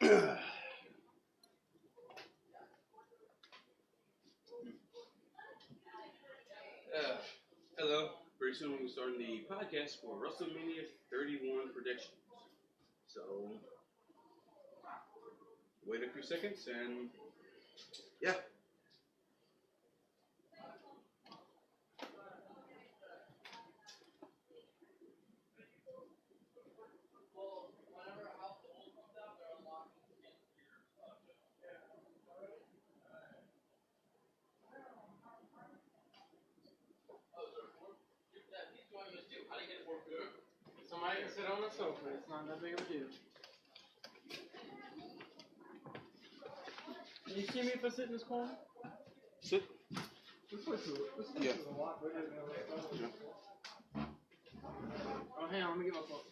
Hello. Pretty soon we're starting the podcast for WrestleMania 31 predictions. So, wait a few seconds and yeah. Somebody can sit on the sofa. It's not that big of a deal. Can you see me if I sit in this corner? Sit. Yeah. Oh, hang on. Let me get my phone.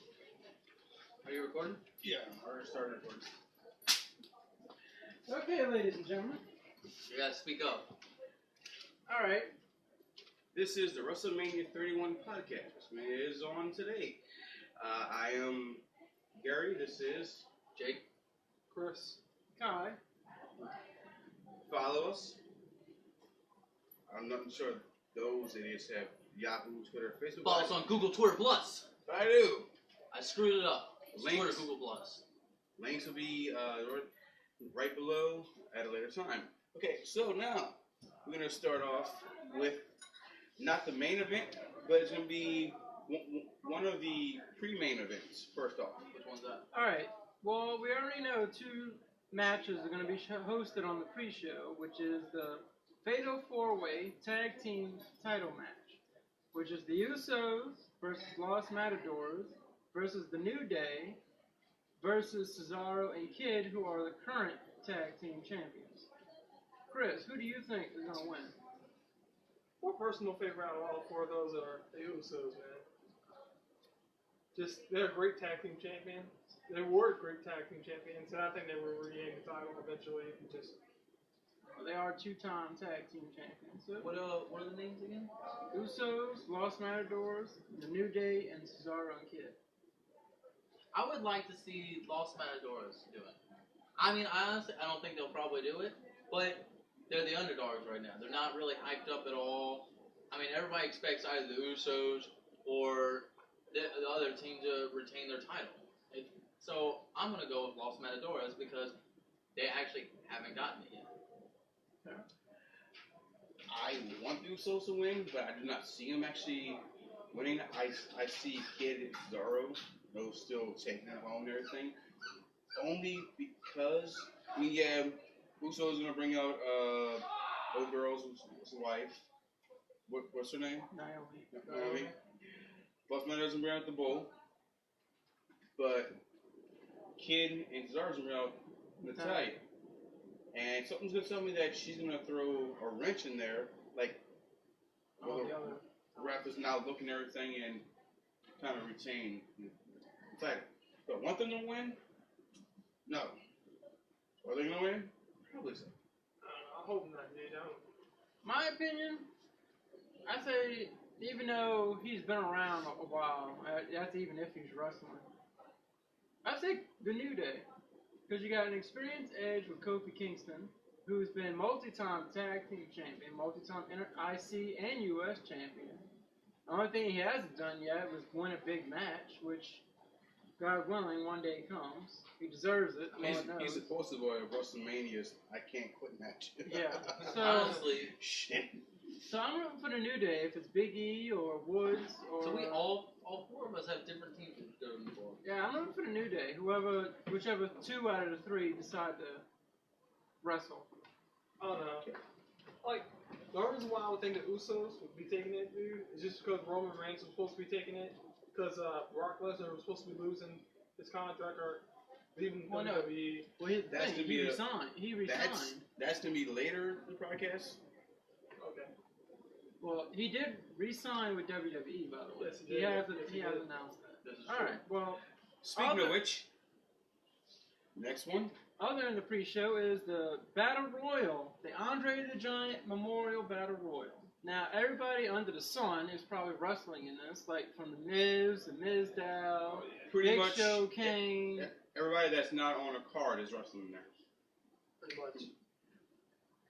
Are you recording? Yeah, I already started recording. Okay, ladies and gentlemen. You gotta speak up. All right. This is the WrestleMania 31 podcast. WrestleMania is on today. I am Gary. This is Jake. Chris. Kai. Follow us. I'm not sure those idiots have Yahoo, Twitter, Facebook. Follow us on Google Twitter Plus. I do. I screwed it up. It's Links. Twitter Google Plus. Links will be right below at a later time. Okay, so now we're going to start off with not the main event, but it's going to be one of the pre-main events, first off. Which one's that? All right. Well, we already know two matches are going to be hosted on the pre-show, which is the Fatal 4-Way Tag Team title match, which is the Usos versus Los Matadors versus the New Day versus Cesaro and Kid, who are the current tag team champions. Chris, who do you think is going to win? My personal favorite out of all four of those are the Usos, man. They're a great tag team champions. They were great tag team champions, and I think they will regain the title eventually. Well, they are two-time tag team champions. So What are the names again? Usos, Los Matadors, the New Day, and Cesaro and Kid. I would like to see Los Matadors do it. I mean, honestly, I don't think they'll probably do it, but they're the underdogs right now. They're not really hyped up at all. I mean, everybody expects either the Usos or the other team to retain their title. So I'm going to go with Los Matadores because they actually haven't gotten it yet. I want the Usos to win, but I do not see them actually winning. I see Kid and Cesaro, those still taking it home and everything. Only because, I mean, yeah, Usos going to bring out old girl's wife. What's her name? Naomi. Plus, man doesn't bring out the bull. But Kid and Cesaro going to bring out Natalya. And something's going to tell me that she's going to throw a wrench in there, like, the ref is now looking at everything and kind of retain the title. But want them to win? No. Are they going to win? Probably so. I hope not, dude. My opinion, I say, even though he's been around a while, that's even if he's wrestling, I say the New Day. Because you got an experienced Edge with Kofi Kingston, who's been multi-time tag team champion, multi-time IC and US champion. The only thing he hasn't done yet was win a big match, which, God willing, one day comes. He deserves it. He's supposed to go at WrestleMania's I Can't Quit match. Yeah. So, honestly, shit. So I'm rooting for the New Day, if it's Big E or Woods or... So we all four of us have different teams to go for. Yeah, I'm rooting for the New Day. Whichever two out of the three decide to wrestle. I don't know. Like, the reason why I would think the Usos would be taking it, dude, is just because Roman Reigns was supposed to be taking it. Because Brock Lesnar was supposed to be losing his contract or leaving WWE. Well, he resigned. He resigned. That's going to be later in the podcast. Okay. Well, he did re-sign with WWE, by the way. Yes, he has announced that. All right. Well, speaking of which, next one. Other than the pre-show is the Battle Royal, the Andre the Giant Memorial Battle Royal. Now, everybody under the sun is probably wrestling in this, like from the Miz Dow, Pretty Big much, Show, Kane, everybody that's not on a card is wrestling there. Pretty much.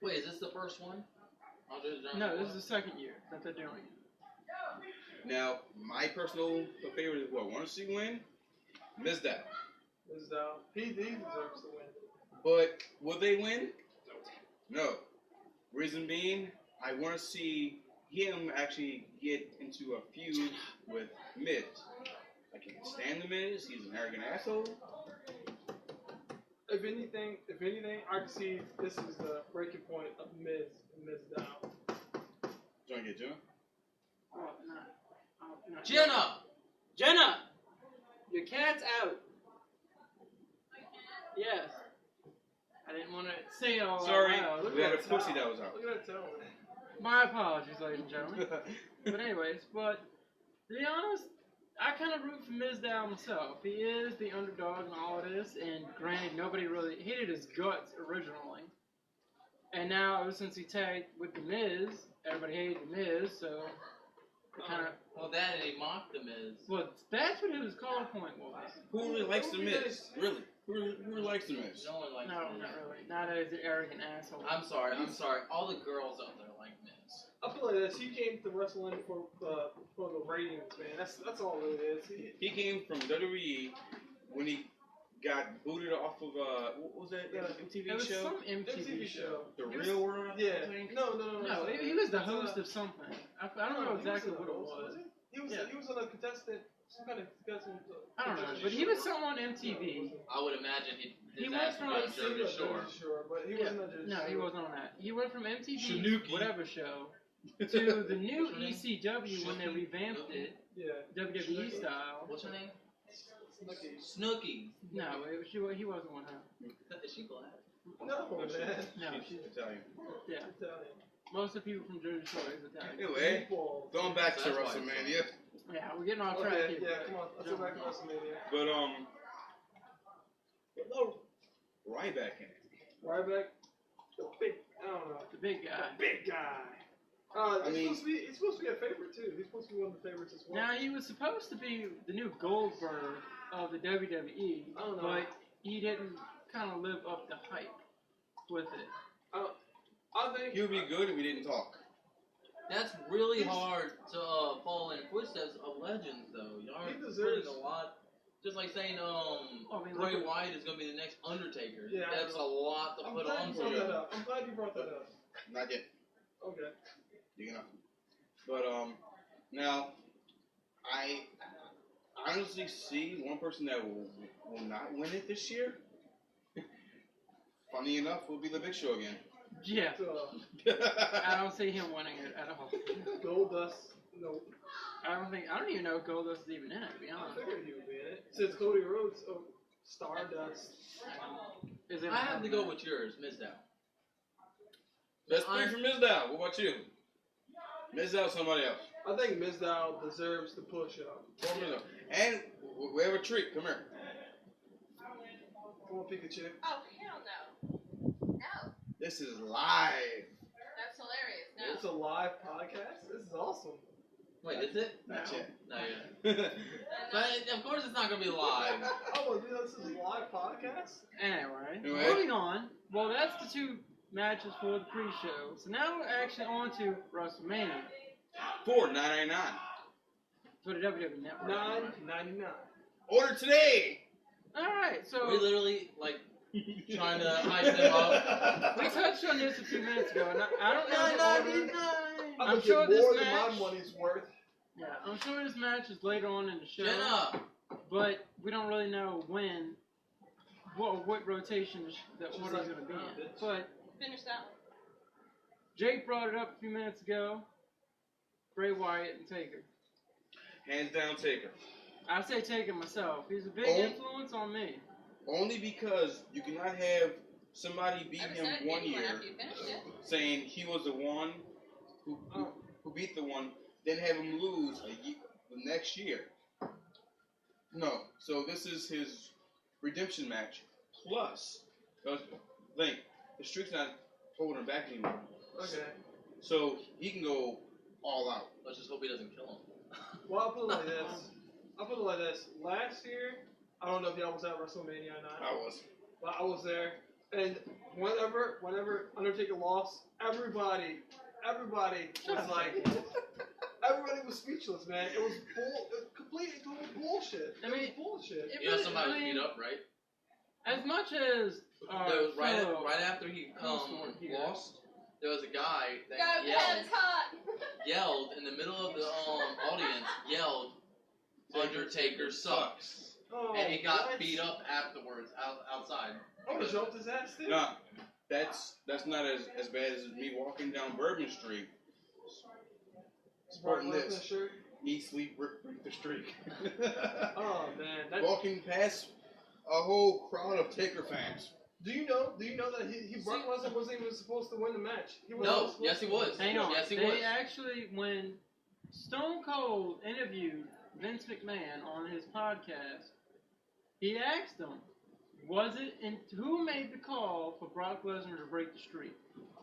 Wait, is this the first one? No, this is the second year that they're doing it. Now, my personal favorite is what I want to see win, Mizdow. He deserves to win. But will they win? No. Reason being, I want to see him actually get into a feud with Miz. I can't stand the Miz. He's an arrogant asshole. If anything, I can see this is the breaking point of Miz and Mizdow. Do you want to get Jenna? Oh, no. Jenna! Your cat's out. Yes. I didn't want to say it all Sorry, out loud. we had a pussy that was out. Look at that tail. My apologies, ladies and gentlemen. But anyways, to be honest, I kind of root for Mizdow myself. He is the underdog in all of this, and granted, nobody really hated his guts originally. And now, ever since he tagged with The Miz, everybody hated The Miz, so kind of... Well, that and he mocked the Miz. Well, that's what his call point was. Who really likes the Miz? Really? Who really likes the Miz? No one likes No, the Miz. not really. Not as an arrogant asshole. I'm sorry. All the girls out there like Miz. I feel like this. He came to wrestling for the ratings, man. That's all it is. He came from WWE when he got booted off of what was that MTV It was show? some MTV show. The He was- Real World. Yeah. I think? No. No, he was the host of something. I don't know exactly what it was. He was on a contestant, some kind of contestant. I don't know, but he was someone on MTV. I would imagine He his went ass from was a on Jersey Shore. Shore, but he wasn't on Jersey No, Shore. he wasn't on that. He went from MTV, Shanuki. whatever show, to the new ECW when they revamped it, Yeah. WWE style. What's her name? Snooki. Snooki. No, he wasn't one of Is she black? No, man. No, She's she's Italian. yeah. Italian. Most of the people from Jersey Shore is Italian. Anyway, Meatballs. going back to That's why WrestleMania, Yeah, we're getting off track Okay, here. yeah, come on. Let's go back to WrestleMania. but no, Ryback in it. Ryback, the big, I don't know. The big guy. The big guy. I mean- He's supposed to be a favorite too. He's supposed to be one of the favorites as well. Now he was supposed to be the new Goldberg of the WWE, I don't know. but he didn't kind of live up the hype with it. I think He would be good if we didn't talk. That's really hard to follow in the footsteps of legends, though. Y'all He are deserves- putting a lot. Just like saying, I mean, Bray look at- Wyatt is going to be the next Undertaker. Yeah, I That's a know. lot to I'm put glad on you to brought you. that up. I'm glad you brought that up. Not yet. Okay. You know. But now I honestly see one person that will not win it this year. Funny enough, will be the Big Show again. Yeah, So, I don't see him winning it at all. Goldust, no. I don't even know if Goldust is even in it, to be I honest. figured he would be in it. Since Cody Rhodes, Stardust. Is it I have to go with yours, Mizdow. Best three for Mizdow. What about you? Mizdow, somebody else. I think Mizdow deserves the push-up. Or Mizdow. And we have a treat. Come here. Come on, Pikachu. Oh, hell no. No. This is live. That's hilarious. No. It's a live podcast? This is awesome. Wait, is it? Not No. yet. No, yeah. But of course it's not going to be live. Oh, dude, this is a live podcast? Anyway, Anyway. moving on. Well, that's the two matches for the pre-show. So now we're actually on to WrestleMania For $9.99. for the WWE Network. $9.99. Order today. All right, so We literally, like, trying to hype them up. we touched on this a few minutes ago, and I don't know the order. I'm I'm gonna sure get this more than match- my money's worth. Yeah, I'm sure this match is later on in the show, Jenna! but we don't really know when, what rotation the She's order's like, going to be "Oh, in. bitch." But Finish that. Jake brought it up a few minutes ago. Bray Wyatt and Taker. Hands down, Taker. I say Taker myself. He's a big Oh. influence on me. Only because you cannot have somebody beat Never him said one anyone year after you finished it. saying he was the one who beat the one, then have him lose the next year. No. So this is his redemption match. Plus, think the streak's not holding him back anymore. Okay. So he can go all out. Let's just hope he doesn't kill him. Well, I'll put it like this. Last year, I don't know if y'all was at WrestleMania or not. I was. But I was there, and whenever Undertaker lost, everybody was like, everybody was speechless, man. It was complete bullshit. I mean, it was bullshit. it You know really- somebody was I mean, beat up, right? As much as There was fellow- right after he here. lost, there was a guy Go, that Pat, it's hot. yelled in the middle of the audience, yelled, Undertaker sucks. Oh, And he got what? beat up afterwards outside. I would have jumped his ass too. Nah, that's not as bad as me walking down Bourbon Street. Sporting Brock Lesnar this. shirt. Eat, sleep, break the streak. Oh man, that, Walking past a whole crowd of Taker fans. do you know that he Brock Lesnar wasn't even supposed to win the match? He wasn't No, supposed yes he was. Hang on. Yes he they was. actually, when Stone Cold interviewed Vince McMahon on his podcast, he asked him, who made the call for Brock Lesnar to break the streak?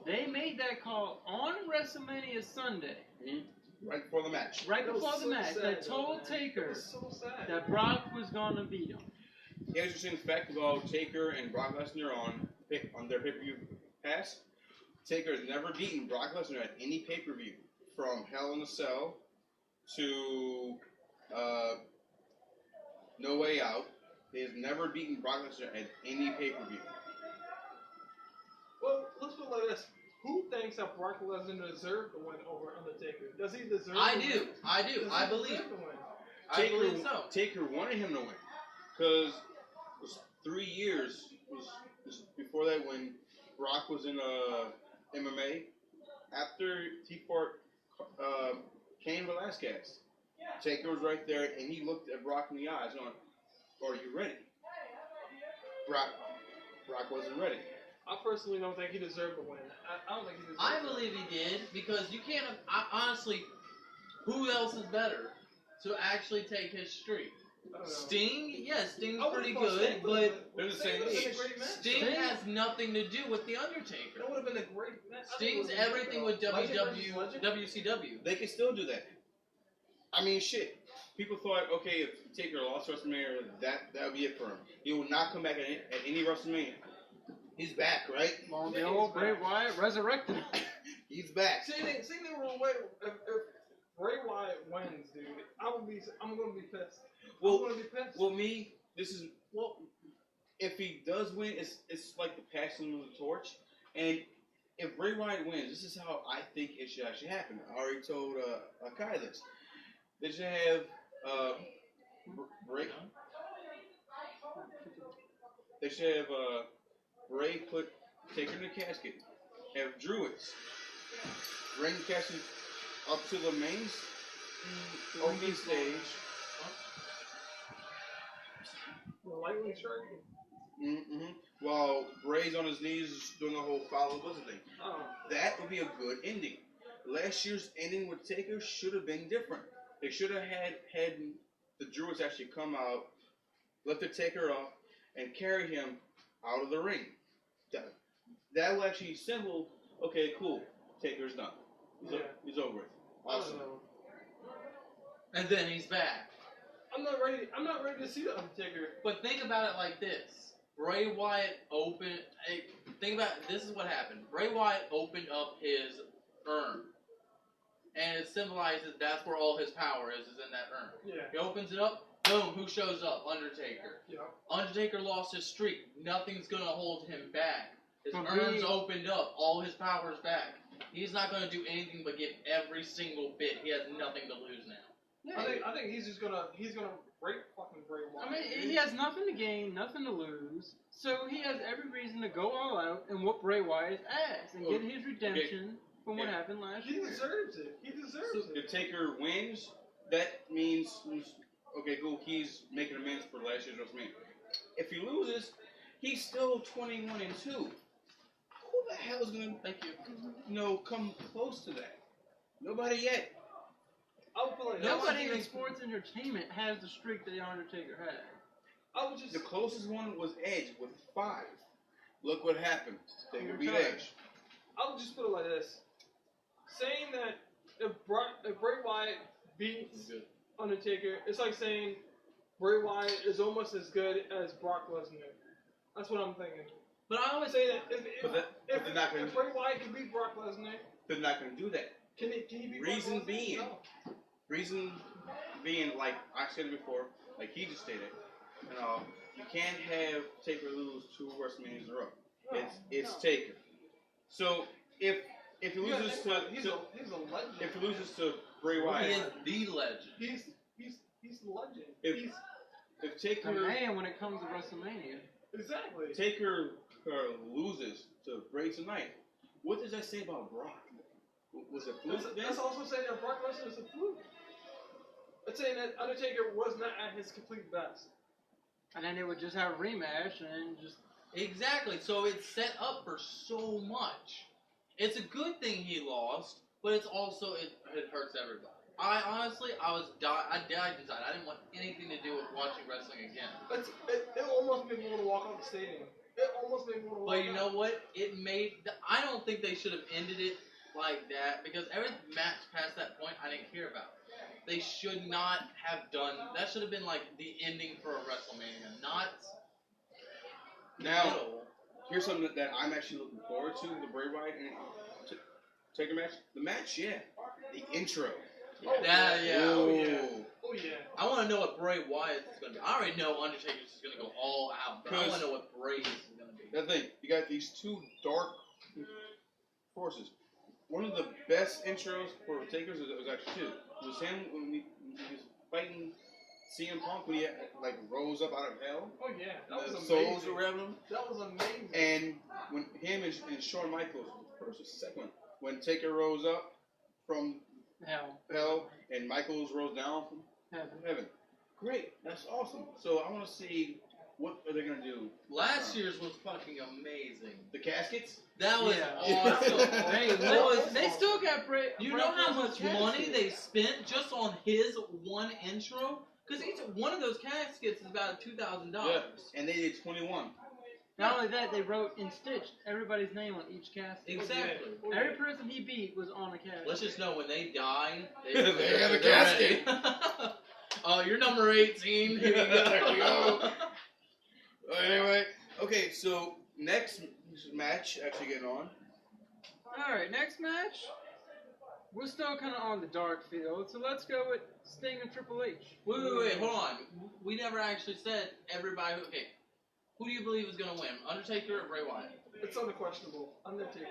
They made that call on WrestleMania Sunday, Right before the match. right That was before the so match. sad, They though, told man. It Taker was so sad. that Brock was gonna beat him. The interesting fact about Taker and Brock Lesnar on their pay-per-view past, Taker has never beaten Brock Lesnar at any pay-per-view, from Hell in a Cell to No Way Out. He has never beaten Brock Lesnar at any pay-per-view. Well, let's put it like this. Who thinks that Brock Lesnar deserved to win over Undertaker? Does he deserve I to do. win? I do. Does I he believe. deserve to win? I believe so. Taker wanted him to win, because it was 3 years was before that when Brock was in MMA. After he fought Cain Velasquez, Taker was right there, and he looked at Brock in the eyes, going, "Are you ready?" Brock wasn't ready. I personally don't think he deserved to win. I don't think he deserved I to win. believe he did because you can't. Honestly, who else is better to actually take his streak? I don't know. Sting, yes, Sting's I would've pretty thought good, Sting but would've- They're the Sting same would've been age. a great match. Sting has nothing to do with the Undertaker. That would have been a great match. I think it Sting's would've been everything great, with though. Legend versus Legend? WCW. They can still do that. I mean, shit. People thought, okay, if Taker lost WrestleMania, that would be it for him. He will not come back at any WrestleMania. He's back, right? Well, Yeah, the old he's Bray back. Wyatt resurrected him. He's back. See, the real way. If Bray Wyatt wins, dude, I'm gonna be pissed. Well, I'm gonna be pissed. Well, if he does win, it's like the passing of the torch. And if Bray Wyatt wins, this is how I think it should actually happen. I already told Kai this. They should have Bray. They should have Bray put Taker in the casket. Have Druids bring the casket up to the main opening stage. The lightning strike. While Bray's on his knees doing the whole follow the blizzard thing. Oh, That would be a good ending. Last year's ending with Taker should have been different. They should have had the Druids actually come out, lift the Taker off, and carry him out of the ring. That will actually symbol, okay, cool, Taker's done. He's over with. I don't Awesome. know. And then he's back. I'm not ready to see the Undertaker. But think about it like this. Bray Wyatt opened. Think about this is what happened. Bray Wyatt opened up his urn, and it symbolizes that's where all his power is in that urn. Yeah. He opens it up. Boom! Who shows up? Undertaker. Yeah. Undertaker lost his streak. Nothing's gonna hold him back. His But urn's opened up. All his power's back. He's not gonna do anything but give every single bit. He has nothing to lose now. I think he's gonna break fucking Bray Wyatt. I mean, he has nothing to gain, nothing to lose, so he has every reason to go all out and whoop Bray Wyatt's ass and get his redemption from what happened last He year. deserves it. He deserves If it. Taker wins, that means, okay, cool, he's making amends for last year's WrestleMania. If he loses, he's still 21-2. Who the hell is going Thank you. to come close to that? Nobody yet. I would feel like Nobody in sports entertainment has the streak that the Undertaker had. I would just. The closest one was Edge with 5. Look what happened. Taker beat Retired. Edge. I would just put it like this: saying that if Bray Wyatt beats Undertaker, it's like saying Bray Wyatt is almost as good as Brock Lesnar. That's what I'm thinking. But I always Say that But they're not gonna. if Bray Wyatt can beat Brock Lesnar, They're not gonna do that. can he beat Reason Brock Lesnar? being. No. Reason being, like I said it before, like he just stated, you can't have Taker lose 2 WrestleManias in a row. No, It's no. Taker. So if he You gotta loses think about it. to He's a legend. if he loses to Bray he Wyatt, is the legend. He's the legend. If- He's if The Taker man when it comes to WrestleMania. exactly. Taker loses to Bray tonight, what does that say about Brock? Was it fluke then? That's also saying that Brock Lesnar is a fluke. It's saying that Undertaker was not at his complete best. And then they would just have a rematch and then just. Exactly. So it's set up for so much. It's a good thing he lost, but it's also it hurts everybody. I honestly, I died inside. I didn't want anything to do with watching wrestling again. It almost made me want to walk out the stadium. It almost made me want to walk But you out. know what? I don't think they should have ended it like that because every match past that point I didn't care about. They should not have done. That should have been like the ending for a WrestleMania, not the Now, middle. here's something that I'm actually looking forward to: the Bray Wyatt and Taker match. The match, yeah. The intro. Oh, Yeah. Oh, yeah. Ooh. Oh yeah. I want to know what Bray Wyatt is going to be. I already know Undertaker's is going to go all out, but I want to know what Bray's is going to be. That's the thing. You got these 2 dark forces. One of the best intros for Takers was actually 2. It was him when he was fighting CM Punk when he like rose up out of hell. Oh yeah. That was The amazing. souls were around him. That was amazing. And when him and Shawn Michaels, the first or second one, when Taker rose up from hell and Michaels rose down from heaven. Great, that's awesome. So I want to see what are they gonna do. Last year's was fucking amazing. The caskets. That was Yeah. awesome. Hey, That was- they still got Bray. You Bray know how Lesnar's much casket. money they spent just on his one intro? Because each one of those caskets is about $2,000. Yeah, and they did 21. Not only that, they wrote and stitched everybody's name on each casket. Exactly. Oh, yeah. Every person he beat was on a casket. Let's just know when they die, They have a casket. You're number 18. Here you go. There you go. Anyway, okay, so next match actually getting on. Alright, next match. We're still kind of on the dark field, so let's go with Sting and Triple H. Wait, hold on. We never actually said everybody. Okay, who do you believe is going to win? Undertaker or Bray Wyatt? It's unquestionable. Undertaker.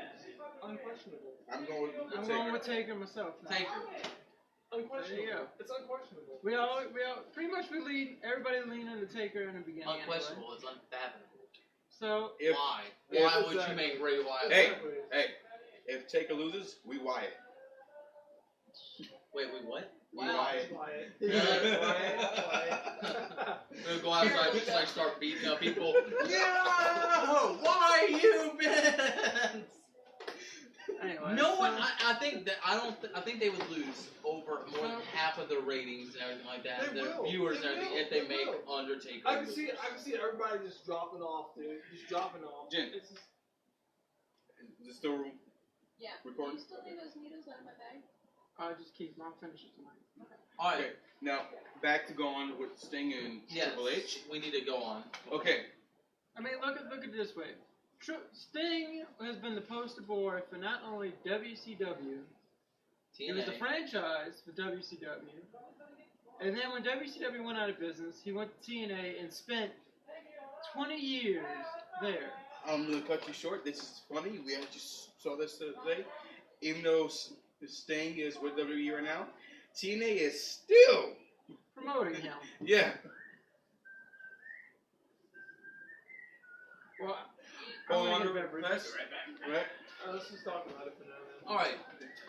Unquestionable. I'm going with I'm Taker. going with Taker myself. Taker. Unquestionable. There you go. It's unquestionable. We all pretty much everybody lean on the Taker in the beginning. Unquestionable. Anyway. It's unfathomable. So If, Why? if- Why would you Exactly. make Bray Wyatt? Hey. Exactly. hey, if Taker loses, we Wyatt. Wait, what? We Wow. Wyatt. Wyatt. Yeah. Wyatt. We'll go outside and like start beating up people. Yeah! Why you been? anyway, No so, one. I think that I think they would lose over more than half of their ratings and everything like that. They Their will. viewers and They everything will. if they They make will. Undertaker. I can lose. see everybody just dropping off, dude. Just dropping off. Jen. It's just, Is it still Yeah. recording? You still need those needles out of my bag? I'll just keep my finishes tonight. All right. Okay, now back to going with Sting and Yes. Triple H. We need to go on. Okay, I mean, look at it this way. Sting has been the poster boy for not only WCW, he was the TNA. franchise for WCW, and then when WCW went out of business, he went to TNA and spent 20 years there. I'm gonna cut you short. This is funny. We actually saw this today. Even though Sting is with WWE right now, TNA is still, Promoting him. yeah. Well, Hold I'm on, gonna get a better let's- right back. Right? let's just talk about it for now, man. All right.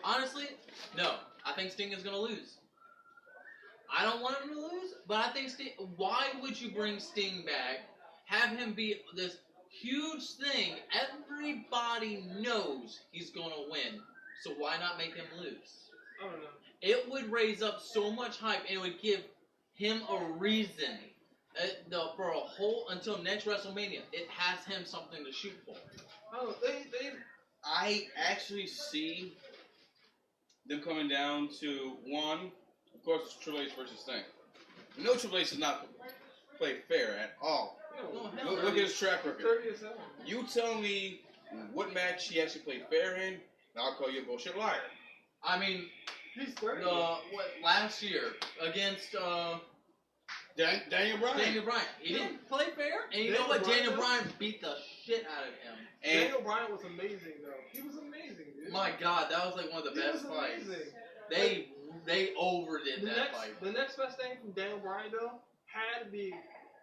Honestly, no. I think Sting is gonna lose. I don't want him to lose, but I think Sting. Why would you bring Sting back? Have him be this huge thing. Everybody knows he's gonna win. So why not make him lose? I don't know. It would raise up so much hype, and it would give him a reason. For a whole until next WrestleMania, it has him something to shoot for. Oh, they I actually see them coming down to one. Of course, it's Triple H versus Sting. No, Triple H is not play fair at all. No, hell Look, no. look at his track record. 30-7. You tell me what match he actually played fair in, and I'll call you a bullshit liar. I mean, He's 30. last year against Daniel Bryan. Daniel Bryan, he didn't play fair, and you know Daniel what? Bryan Daniel does? Bryan beat the shit out of him. And Daniel Bryan was amazing, though. He was amazing, dude. My God, that was like one of the He best was fights. amazing. They overdid that fight. The next best thing from Daniel Bryan, though, had to be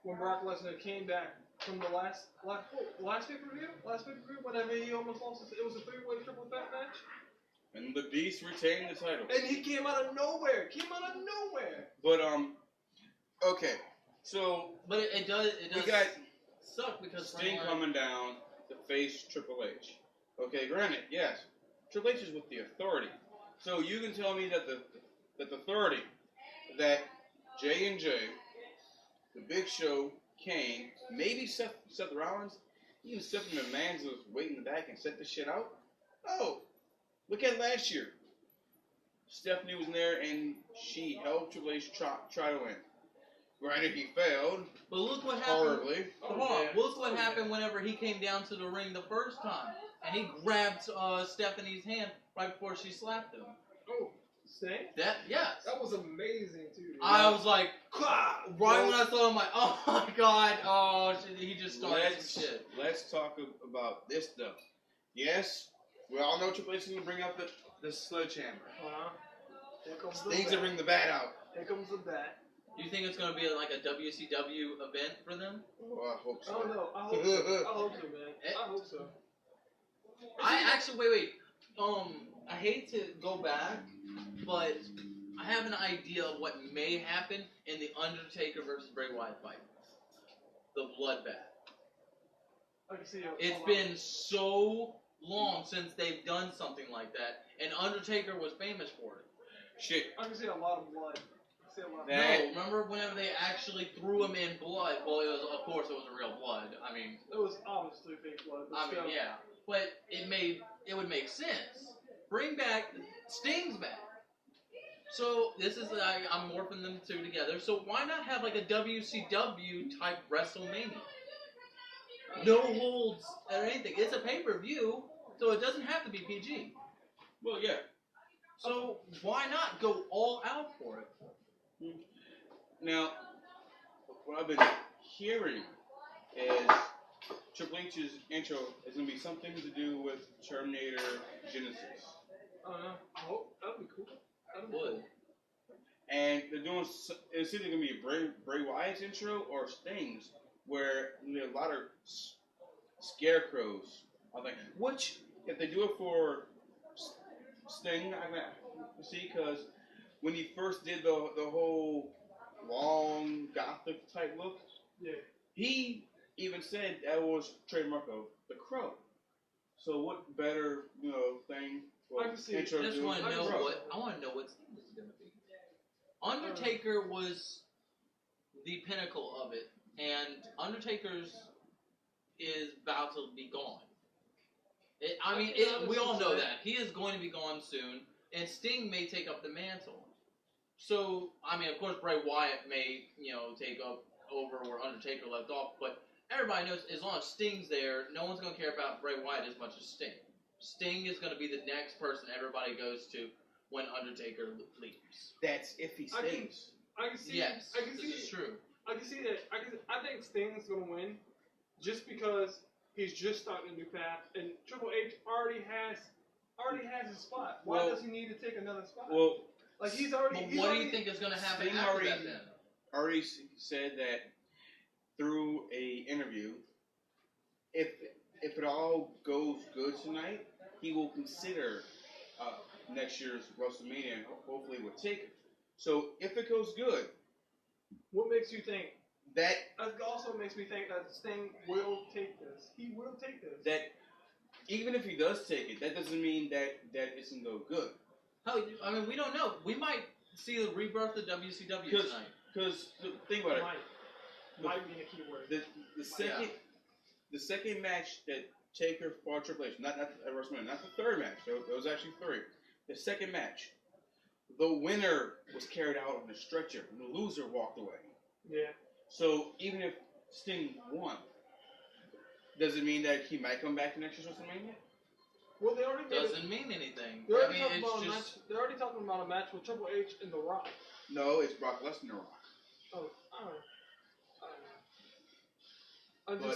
when Brock Lesnar came back from the last pay-per-view, whenever he almost lost it was a 3-way triple threat match. and the Beast retained the title. And he came out of nowhere. But okay, so But it does we got suck because Sting coming down to face Triple H. Okay, granted, yes, Triple H is with the Authority. So you can tell me that the Authority, that J&J, the Big Show, Kane, maybe Seth Rollins, even Stephanie McMahon's was waiting in the back and set this shit out. Oh, look at last year. Stephanie was in there and she helped Triple H try to win. Granted, he failed But look what happened. horribly. Come on, look what happened whenever he came down to the ring the first time, and he grabbed Stephanie's hand right before she slapped him. Oh, Sting? Yes. That was amazing, too. Dude. I was like, right when I saw him, like, oh my God, oh shit, he just started some shit. Let's talk about this stuff. Yes, we all know Triple H is going to bring up the sledgehammer. Here comes the Things bat. to bring the bat out. Here comes the bat. Do you think it's gonna be like a WCW event for them? Oh, I hope I so. don't know. I hope so. I hope so, man. I hope so. I actually wait. I hate to go back, but I have an idea of what may happen in the Undertaker versus Bray Wyatt fight. The bloodbath. I can see It's been so long since they've done something like that, and Undertaker was famous for it. Shit. I can see a lot of blood. I see a lot of That- No, remember whenever they actually threw him in blood? Well, of course it was real blood. I mean, It was obviously fake blood. But still. yeah, but it would make sense. Bring back Sting's back. So this is I'm morphing them two together. So why not have like a WCW type WrestleMania? No holds or anything. It's a pay-per-view, so it doesn't have to be PG. Well, yeah. So why not go all out for it? Now, what I've been hearing is Triple H's intro is going to be something to do with Terminator Genesis. I don't know. I hope that'd be cool. That'd be Would. cool. And they're doing, it's either going to be Bray Wyatt's intro or Sting's, where there are a lot of scarecrows. I think, which, if they do it for Sting, I can see, because when he first did the whole long gothic type look, Yeah. he even said that was trademark of the Crow. So what better, thing for I can see it. intro I just to want to the know Crow? what Sting is going to be. Undertaker was the pinnacle of it, and Undertaker's is about to be gone. We all know that he is going to be gone soon, and Sting may take up the mantle. So, of course, Bray Wyatt may, take up over where Undertaker left off, but everybody knows as long as Sting's there, no one's going to care about Bray Wyatt as much as Sting. Sting is going to be the next person everybody goes to when Undertaker leaves. That's if he stays. I can see. Yes, I can this see. is true. I can see that. I think Sting's gonna win, just because he's just starting a new path, and Triple H already has his spot. Why Well- does he need to take another spot? Well, like he's already. But he's what do already, you think is going to happen Sting after already- that then? already said that through a interview, if it all goes good tonight, he will consider next year's WrestleMania and hopefully will take it. So if it goes good, What makes you think? that That also makes me think that Sting will take this. He will take this. that even if he does take it, that doesn't mean that it's gonna go good. Hell, we don't know. We might see the rebirth of WCW Because tonight. think about it. Might be a key word. The second match that Taker fought Triple H, not at WrestleMania, not the third match. There was actually three. The second match, the winner was carried out on a stretcher, and the loser walked away. Yeah. So even if Sting won, does it mean that he might come back to next year's WrestleMania? Well, they already made Doesn't mean anything. They're I already, mean, talking about it's a match, just. they're already talking about a match with Triple H and The Rock. No, it's Brock Lesnar and The Rock. Oh, I don't know.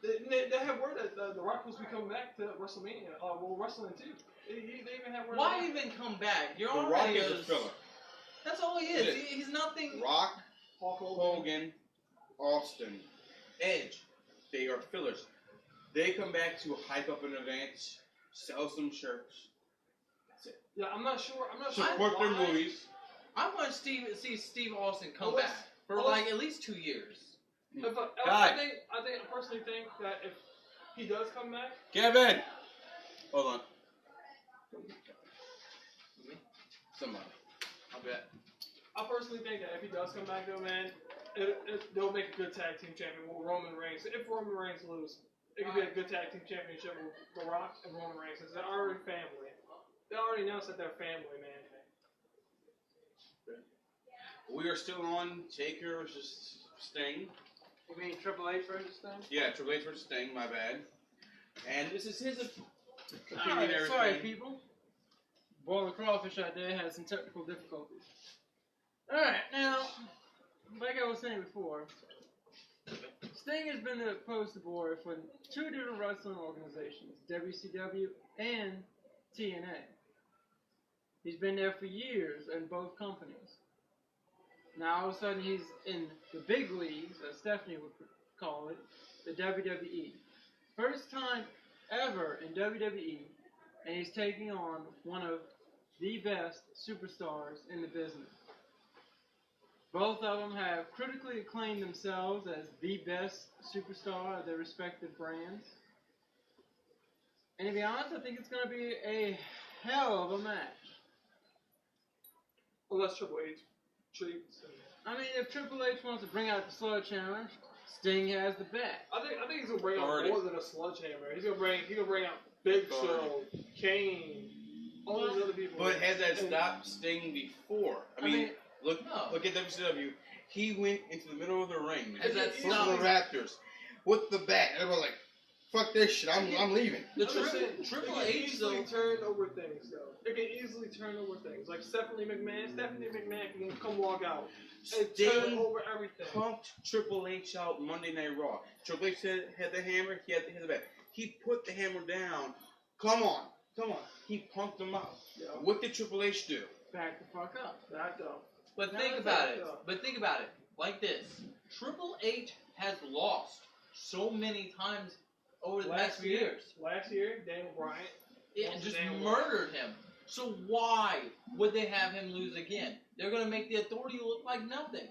They have word that The Rock was to be coming back to WrestleMania. Well, wrestling too. They even have word. Why even come back? You're The Rock already is a filler. That's all he It is. is. He's nothing. Rock, Hulk Hogan. Hogan, Austin, Edge, they are fillers. They come back to hype up an event, sell some shirts. That's it. Yeah, I'm not sure. Support their why. movies. I want see Steve Austin come Unless- back for unless- like at least 2 years. Guy. I personally think that if he does come back, Kevin! Hold on. Somebody. I'll bet. I personally think that if he does come back, though, man, they'll make a good tag team champion with Roman Reigns. If Roman Reigns loses, it could be a good tag team championship with The Rock and Roman Reigns, because they're already family. They already announced that they're family, man. We are still on Taker versus Sting. You mean Triple H versus Sting? Yeah, Triple H versus Sting, my bad. And this is his opinion Alright, and everything. sorry, people. Boiling crawfish out there has some technical difficulties. Alright, now, like I was saying before, Sting has been the poster boy for 2 different wrestling organizations, WCW and TNA. He's been there for years in both companies. Now all of a sudden he's in the big leagues, as Stephanie would call it, the WWE. First time ever in WWE, and he's taking on one of the best superstars in the business. Both of them have critically acclaimed themselves as the best superstar of their respective brands. And to be honest, I think it's going to be a hell of a match. Unless Triple H treats. I mean, if Triple H wants to bring out the sledgehammer, Sting has the bat. I think he's gonna bring out Already. more than a sledgehammer. He's gonna bring out Big Show, Kane, all these other people. But has that stopped Sting before? I mean, look at WCW. He went into the middle of the ring Has that for the stopped? Raptors with the bat. And everyone like, fuck this shit, I'm leaving. The I'm just saying, Triple it can H easily though. turn over things, though. It can easily turn over things. Like Stephanie McMahon can come walk out and turn Sting over everything. pumped Triple H out Monday Night Raw. Triple H had the hammer, he had the bat. He put the hammer down. Come on. He pumped him out. Yeah. What did Triple H do? Back the fuck up. Back up. But Now think it's about like, it. Think about it. Like this. Triple H has lost so many times over the past few years. Last year, Daniel Bryan. It just Daniel murdered him. So why would they have him lose again? They're going to make the Authority look like nothing.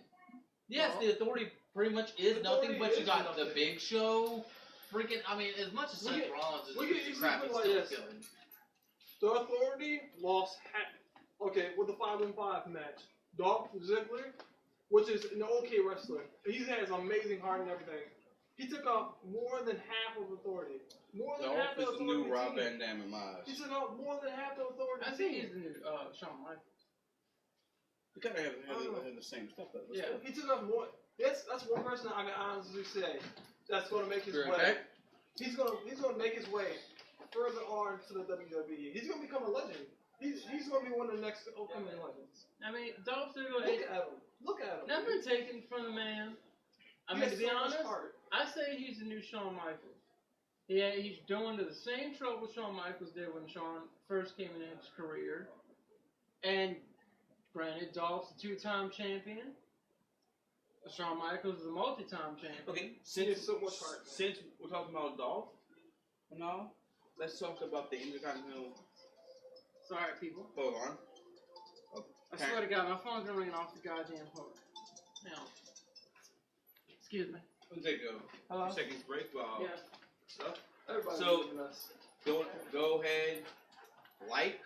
Yes, Well, the Authority pretty much is Authority nothing, but you is got the nothing. Big Show. Freaking, I mean, as much as We Seth can- Rollins is we can just easily crap, put it's it still like this. killing. The Authority lost with the 5-on-5 match. Dolph Ziggler, which is an okay wrestler. He has amazing heart and everything. He took off more than half of Authority. More than half Dolph of is the Authority new Rob team. Van Dam in my He eyes. took off more than half the Authority I think team. he's the new Shawn Michaels. You kind of have the same stuff, though. Yeah. He took off more. That's one person I can honestly say that's going to make his Sure, way. okay. He's going to make his way further on to the WWE. He's going to become a legend. He's going to be one of the next upcoming legends. I mean, Dolph Ziggler Look at him. Look at him. nothing taken from the man. I He mean, has to be so much honest, heart. I say he's the new Shawn Michaels. Yeah, he's doing the same trouble Shawn Michaels did when Shawn first came in his career. And granted, Dolph's a 2-time champion. Shawn Michaels is a multi-time champion. Okay, He has so much heart. since we're talking about Dolph, no, let's talk about the Intercontinental. Sorry, people. Hold on. I swear to God, my phone's gonna ring off the goddamn hook. Now, excuse me. We'll take Hello? a seconds break while Yeah. stuff. Everybody's So- leaving us. Go ahead, like,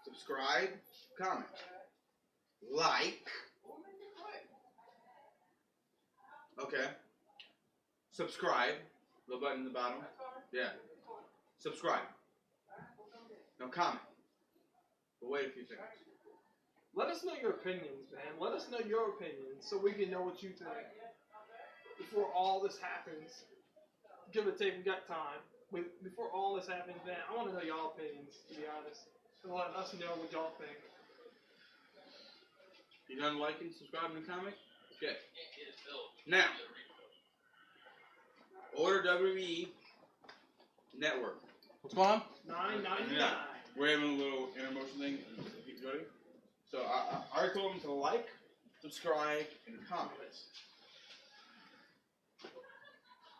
subscribe, comment. Like. Okay. Subscribe. Little button in the bottom. Yeah. Subscribe. Now comment. But wait a few seconds. Let us know your opinions, man. Let us know your opinions so we can know what you think. Before all this happens, give or take, we got time. Before all this happens, man, I want to know y'all opinions, to be honest. And let us know what y'all think. You done liking, subscribing, and comment? Okay. Now, order WWE Network. What's going on? $9.99. We're having a little intermotion thing. You ready? So I already told them to like, subscribe, and comment.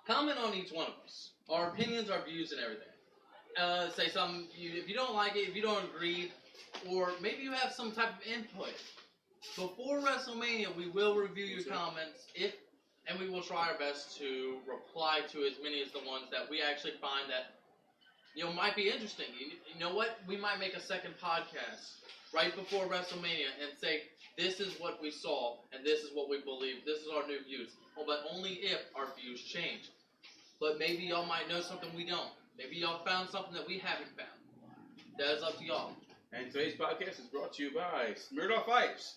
Comment on each one of us. Our opinions, our views, and everything. Say something, if you don't like it, if you don't agree, or maybe you have some type of input. Before WrestleMania, we will review your comments, and we will try our best to reply to as many as the ones that we actually find that might be interesting. You know what? We might make a second podcast right before WrestleMania and say, this is what we saw, and this is what we believe, this is our new views. But only if our views change. But maybe y'all might know something we don't. Maybe y'all found something that we haven't found. That is up to y'all. And today's podcast is brought to you by Smeared Off Ice.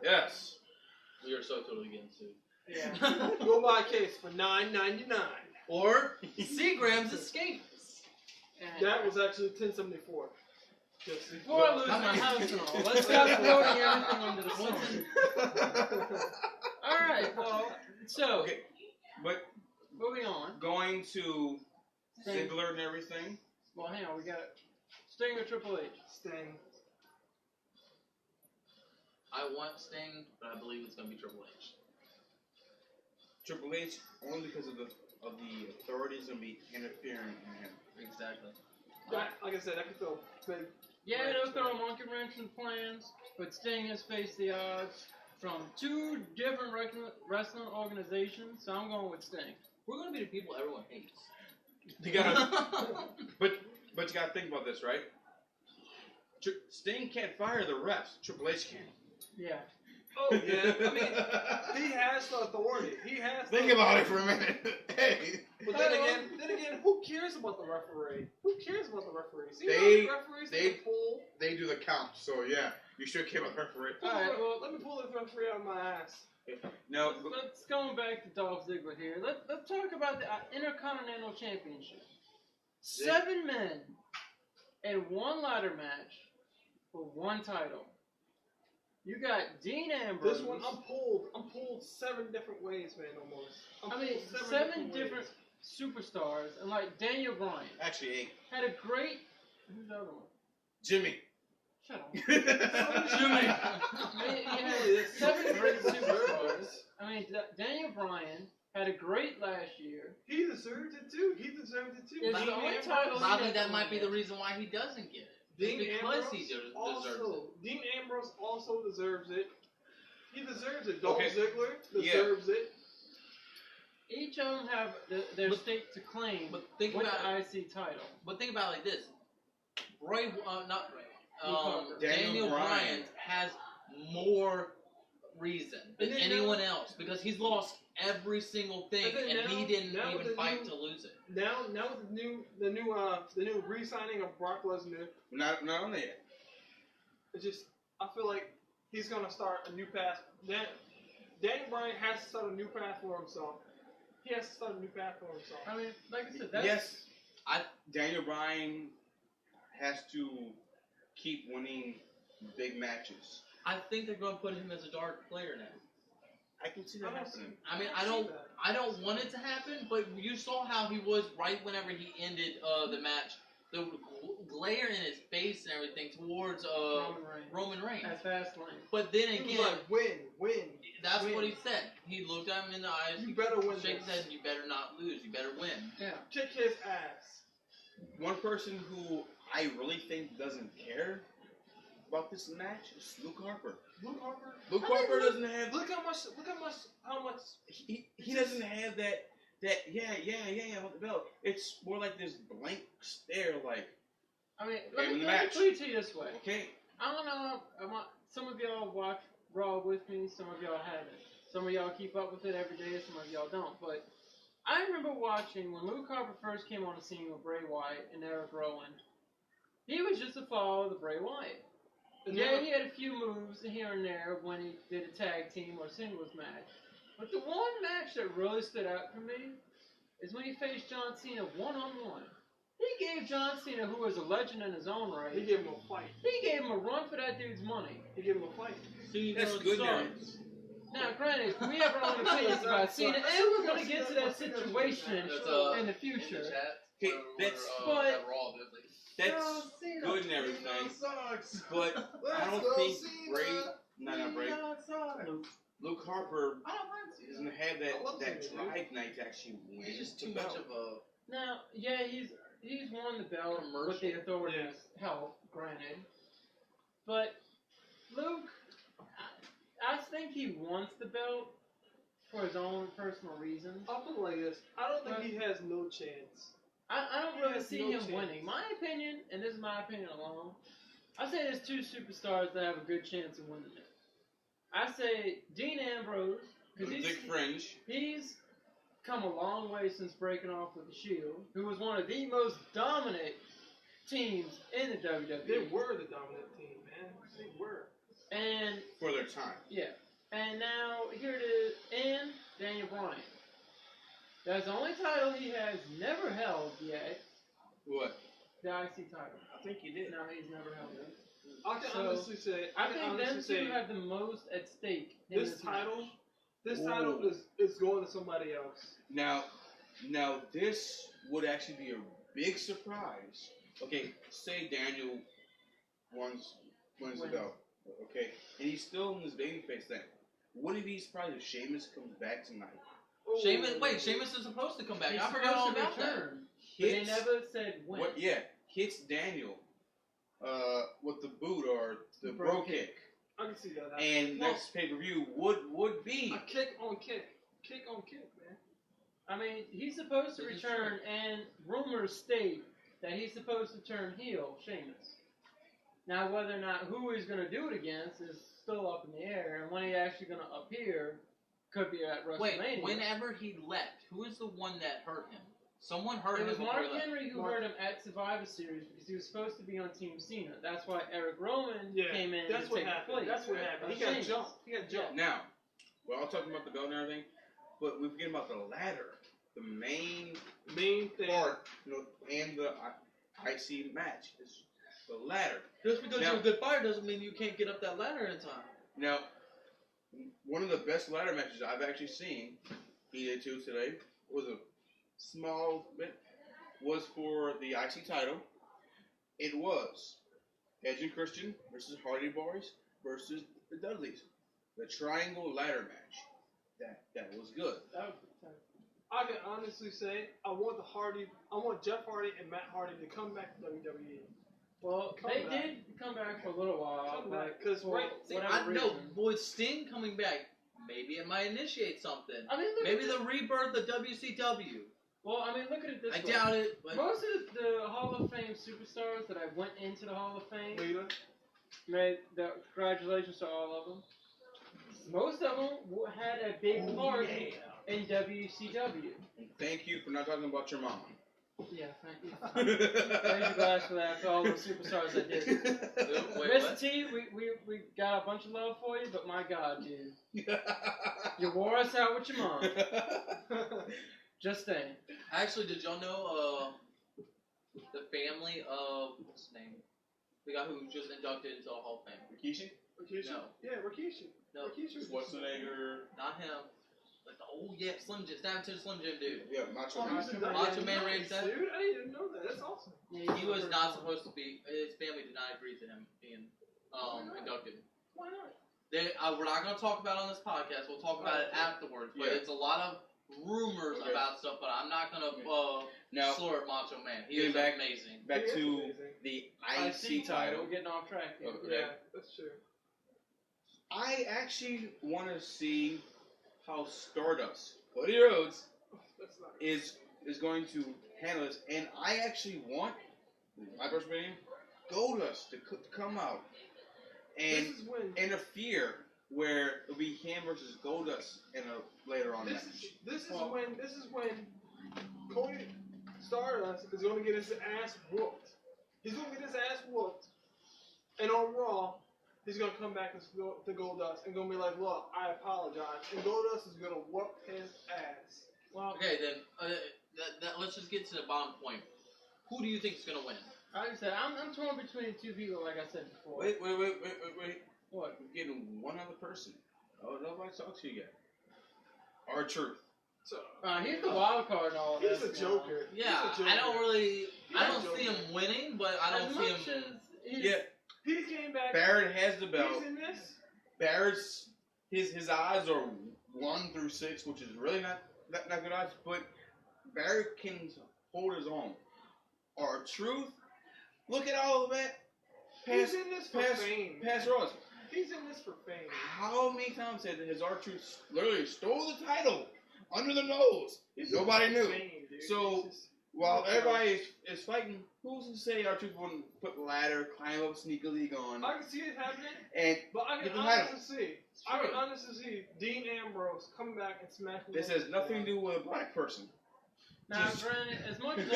Yes. We are so totally getting sued. Yeah. Go buy a case for $9.99. Or Seagram's Escape. That was actually $10.74. Just Before I lose my house and all, let's stop quoting everything under the sun. Alright, well, so, Okay, but moving on. going to Sting. Ziggler and everything. Well, hang on, we got Sting or Triple H? Sting. I want Sting, but I believe it's going to be Triple H. Triple H only because of the authorities gonna be interfering in him. Exactly. Like I said, I could throw big. Yeah, they'll throw a monkey wrench in plans, but Sting has faced the odds from two different wrestling organizations, so I'm going with Sting. We're going to be the people everyone hates. You gotta, but you gotta think about this, right? Sting can't fire the refs. Triple H can. Yeah. Oh yeah, I mean, he has the authority. He has. Think about it for a minute. Hey. But then again, who cares about the referee? Who cares about the referee? See how They- the referees they- can pull. They do the count, so yeah, you should care about the referee. Alright, well, Let me pull this referee out of my ass. No, let's go back to Dolph Ziggler here. Let's talk about the Intercontinental Championship. 7 men in one ladder match for one title. You got Dean Ambrose. This one, I'm pulled 7 different ways, man, almost. I mean, 7 different superstars, and like Daniel Bryan actually 8. had a great. Who's the other one? Jimmy. Shut up. Jimmy. I mean, you had 7 great superstars. I mean, Daniel Bryan had a great last year. He deserved it too. It's But the only title. I think that might be the reason why he doesn't get it. Dean Because Ambrose he deserves also, it. Dean Ambrose also deserves it. He deserves it. Dolph Okay. Ziggler deserves it. Each of them have their stake to claim But think with about the IC title. But think about it like this: not Bray. Parker. Daniel Bryan. Bryan has more reason than And then anyone else because he's lost every single thing, And then and he now- didn't now with even the fight new- to lose it. Now with the new re-signing of Brock Lesnar, Not on there. it's just I feel like he's gonna start a new path. Daniel Bryan has to start a new path for himself. He has to start a new path for himself. I mean, like I said, that's Yes, Daniel Bryan has to keep winning big matches. I think they're going to put him as a dark player now. I can see that happening. I mean, I don't see that. I don't want it to happen, but you saw how he was right whenever he ended the match. The glare in his face and everything towards Roman Reigns. at Fastlane. But then He was again, like, win. that's win. what he said. He looked at him in the eyes. You better win Shake his this. head. You better not lose. You better win. Yeah. Kick his ass. One person who I really think doesn't care about this match is Luke Harper. Luke Harper. Luke I mean, Harper doesn't have. Look how much. He doesn't have that with the belt. It's more like this blank stare, like, I mean, Okay, let me match. put it to you this way. okay, I don't know. Some of y'all watch Raw with me. Some of y'all haven't. Some of y'all keep up with it every day. Some of y'all don't. But I remember watching when Luke Harper first came on the scene with Bray Wyatt and Eric Rowan. He was just a follower of the Bray Wyatt. And Yeah, now- he had a few moves here and there when he did a tag team or singles match. But the one match that really stood out for me is when he faced John Cena one-on-one. He gave John Cena, who was a legend in his own right, he gave him a fight. he gave him a run for that dude's money. He gave him a fight. So you That's know it good sucks. Now, granted, we have our own opinions about Cena, and we're going to get to that situation That's, in the In future. the chat. Okay, where that's- we're, but- at Raw, there's like, That's good and everything, but I don't think Luke Harper I don't mind Cena. doesn't have I love that Cena, dude. drive night to actually win. He's just the too much belt. of a. Now, yeah, he's won the belt Commercial. with the authorities' help, granted. But Luke, I think he wants the belt for his own personal reasons. I'll put it like this. I don't think he has no chance. I don't He really has see no him chance. winning. My opinion, and this is my opinion alone, I say there's two superstars that have a good chance of winning it. I say Dean Ambrose, The because Dick Fringe. he's come a long way since breaking off with the Shield, who was one of the most dominant teams in the WWE. They were the dominant team, man. They were. And For their time. yeah, and now here it is, and Daniel Bryan. That's the only title he has never held yet, What? the IC title. I think you did. No, he's never held it. I can So, honestly say. I can think honestly them say two have the most at stake in this this title. match. This Whoa. title is going to somebody else. Now this would actually be a big surprise. Okay, say Daniel wins the belt. Okay, and he's still in his babyface thing. Wouldn't it be surprised if Sheamus comes back tonight? Sheamus, wait, Sheamus is supposed to come back. He's I forgot all supposed to about that. return, but they Hits never said when. what? Yeah, hits Daniel with the boot or the bro kick. I can see that happening. And next pay per view would be A kick on kick. Kick on kick, man. I mean, he's supposed to This is return, and rumors state that he's supposed to turn heel, Sheamus. Now, whether or not who he's going to do it against is still up in the air, and when he's actually going to appear could be at Wait, WrestleMania. whenever he left, who is the one that hurt him? Someone hurt It him was before Mark he left. Henry who Mark- hurt him at Survivor Series because he was supposed to be on Team Cena. That's why Eric Rowan Yeah, came in that's to what take happened. the place. That's what happened. He got Sheamus. jumped. He got jumped. now. We're all talking about the belt and everything, but we forget about the ladder, the main Main thing. part, and the IC match is the ladder. Just because Now- you're a good fighter doesn't mean you can't get up that ladder in time. Now, one of the best ladder matches I've actually seen, he did too today, was a small bit, was for the IC title. It was Edge and Christian versus Hardy Boys versus the Dudleys. The triangle ladder match. That was good. That was fantastic. I can honestly say I want Jeff Hardy and Matt Hardy to come back to WWE. Well, Come they back. did come back for a little while. Come but back, 'cause for right- See, whatever I know, reason. with Sting coming back, maybe it might initiate something. I mean, look Maybe at the rebirth of WCW. Well, I mean, look at it this I way. doubt it, but Most of the Hall of Fame superstars that I went into the Hall of Fame Lita. made the congratulations to all of them. Most of them had a big part in WCW. And thank you for not talking about your mom. Yeah, thank you. Raise your glass for that, for all those superstars that did. Wait, Mr. what? T, we got a bunch of love for you, but my God, dude. You wore us out with your mom. Just saying. Actually, did y'all know the family of what's his name? The guy who just inducted into the Hall of Fame. Rikishi? Rikishi? No. Yeah, Rikishi. No, Rikishi. Schwarzenegger. not him. Like the Slim Jim, Stab to the Slim Jim dude. Yeah, Macho Oh, Man. he's Macho a- Macho yeah, Man nice, Randy Savage. dude. I didn't even know that. That's awesome. Yeah, He was not supposed to be. His family did not agree to him being inducted. Why not? We're not going to talk about it on this podcast. We'll talk about it afterwards. But Yeah. it's a lot of rumors Okay. about stuff. But I'm not going to Now, slur Macho Man. He getting is back- amazing. back He is to amazing. the IC IC title. We're getting off track here. Okay. Yeah, that's true. I actually want to see how Stardust, Cody Rhodes, That's not. is going to handle this, and I actually want my personal opinion, Goldust to come out and This is when. interfere where it'll be him versus Goldust in a later on match. This is when Cody Stardust is going to get his ass whooped. He's going to get his ass whooped, and on Raw he's gonna come back to Goldust and gonna be like, look, I apologize, and Goldust is gonna whoop his ass. Well, Okay, then let's just get to the bottom point. Who do you think is gonna win? like I said, I'm torn between two people, like I said before. Wait. What? We're getting one other person. Oh, nobody's talked to you yet. R-Truth. So, He's the wild card and all of he's this. a joker. Yeah, He's a joker. I don't see him winning, but I don't see him. Yeah, He came back. Barrett has the belt. He's in this. Barrett's his odds are 1 through 6, which is really not good odds, but Barrett can hold his own. R-Truth, look at all of that. He's in this for fame. Past Ross. He's in this for fame. How many times has R-Truth literally stole the title under the nose? Nobody knew. Fame, dude. So, while everybody is fighting, who's to say R-Truth wouldn't put the ladder, climb up sneakily gone, I can see it happening, and but I get can the title? honestly see Dean Ambrose coming back and smacking. This has nothing to do with a black person. Now, Just- granted, as much as He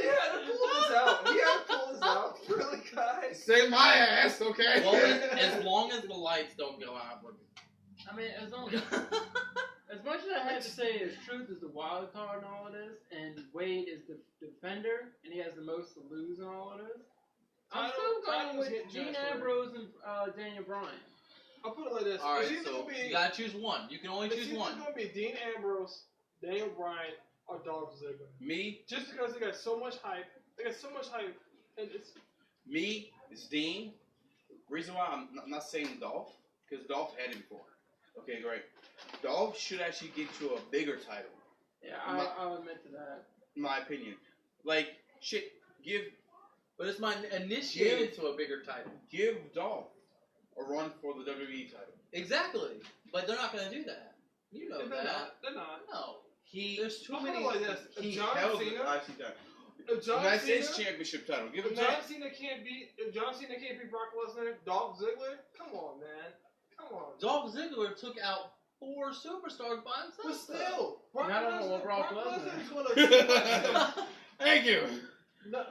had to pull this out. Really, guys? Save my ass, okay? As long as the lights don't go out, we're good. I mean, as much as I had to say is Truth is the wild card in all of this, and Wade is the defender, and he has the most to lose in all of this, I'm still going with Dean Ambrose and Daniel Bryan. I'll put it like this. Alright, It's either so gonna be, you gotta choose one. You can only it's choose either one. going to be Dean Ambrose, Daniel Bryan, or Dolph Ziggler. Me, Just because they got so much hype. And it's Dean. Reason why I'm not saying Dolph, because Dolph had it before. Okay, great. Dolph should actually get you a bigger title, Yeah, I'll admit to that. in my opinion. Like, shit, But it's my initiated to a bigger title. give Dolph a run for the WWE title. Exactly. But they're not gonna do that. You know they're that. not. They're not. No. He There's too I'll put many. it like this. he If John held the Cena, IC title. if John United States Cena, Championship title. Give him if John that. Cena can't beat Brock Lesnar, Dolph Ziggler, come on, man. Come on. Dolph Ziggler took out 4 superstars by himself. But still, Brock I don't know what Brock Lesnar is Lesnar- going to Thank you.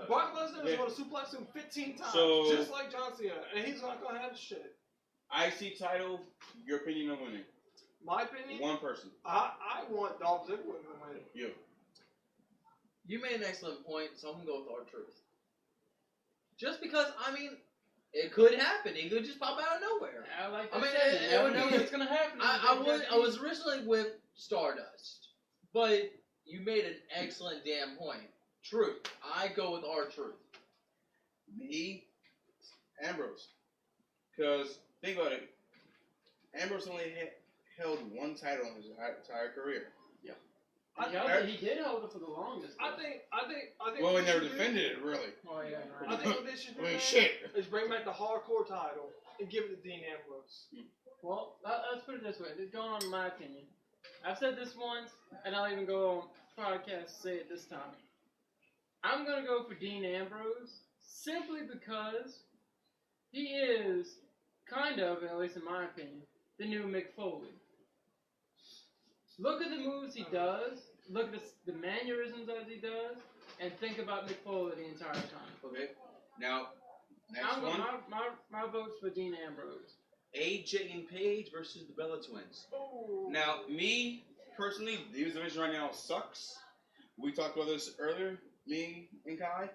Brock Lesnar is Yeah. going to suplex him 15 times, So- just like John Cena, and he's not going to have shit. IC title, your opinion on winning. My opinion, One person. I want Dolph Ziggler to win. You. You made an excellent point, so I'm gonna go with R-Truth. Just because, I mean, it could happen. He could just pop out of nowhere. Like I mean, said, it you never would know be- what's gonna happen. I was originally with Stardust, but you made an excellent damn point. Truth. I go with R-Truth. Me, Ambrose. Because, think about it. Ambrose only held one title in his entire career. He did hold it for the longest. I think. Well, what he they never should do- defended it, really. Oh yeah. I think what they should do I mean, man, shit. is bring back the hardcore title and give it to Dean Ambrose. Well, let's put it this way. It's going on in my opinion. I've said this once, and I'll even go on podcast to say it this time. I'm gonna go for Dean Ambrose simply because he is kind of, at least in my opinion, the new Mick Foley. Look at the moves he does. Look at the mannerisms as he does, and think about Mick Foley the entire time. Okay. Now, next I'm one. my vote's for Dean Ambrose. AJ and Paige versus the Bella Twins. Oh. Now, me, personally, the Divas division right now sucks. We talked about this earlier, me and Kai.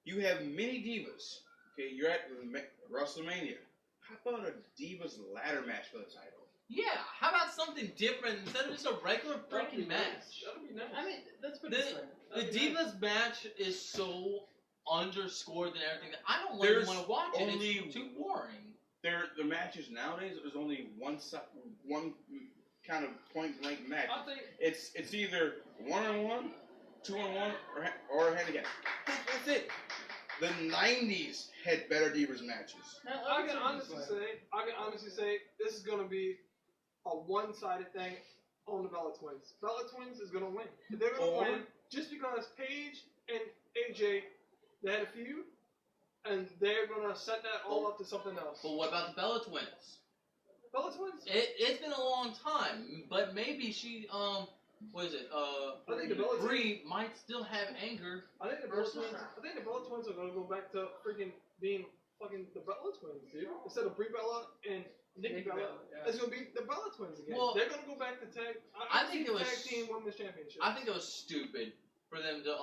You have many divas. Okay, you're at WrestleMania. How about a Divas ladder match for the title? Yeah, how about something different instead of just a regular freaking match? That'll be nice. I mean, let's put it this way. The That'd be nice. Divas match is so underscored and everything that I don't There's even want to watch it. only- It's too boring. The matches nowadays, there's only one kind of point blank match. I think. It's either 1-on-1, 2-on-1, or a handicap. That's it. The 90s had better Divas matches. Now, I let's can put it this way. honestly say this is gonna be a one-sided thing on the Bella Twins. Bella Twins is gonna win. They're gonna Or- win just because Paige and AJ they had a feud, and they're gonna set that all up to something else. But what about the Bella Twins? Bella Twins. It's been a long time, but maybe she what is it? I think the Bella Brie might still have anger. I think the Bella Twins are gonna go back to freaking being fucking the Bella twins, dude. Instead of Brie Bella and Nikki Bella, yeah. it's gonna be the Bella twins again. Well, they're gonna go back to tag. I think it was tag team women's championship. I think it was stupid for them to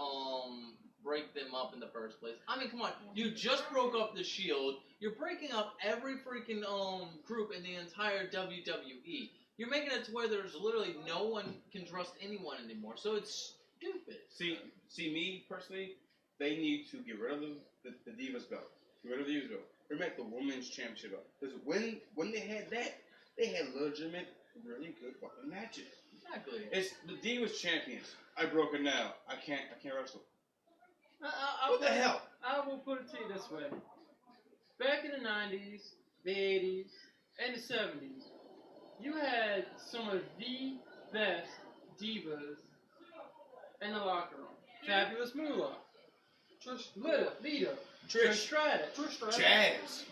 break them up in the first place. I mean, come on, you just broke up the Shield. You're breaking up every freaking group in the entire WWE. You're making it to where there's literally no one can trust anyone anymore. So it's stupid. See, me personally, they need to get rid of the Divas belt. Get rid of the Divas belt. Bring back the Women's Championship belt. Because when they had that, they had legitimate, really good fucking matches. Exactly. It's the Divas champions. I broke it now. I can't wrestle. What the hell? I will put it to you this way. Back in the 90s, the 80s, and the 70s, you had some of the best divas in the locker room. Fabulous Moolah, Lita, Trish Stratus, Jazz.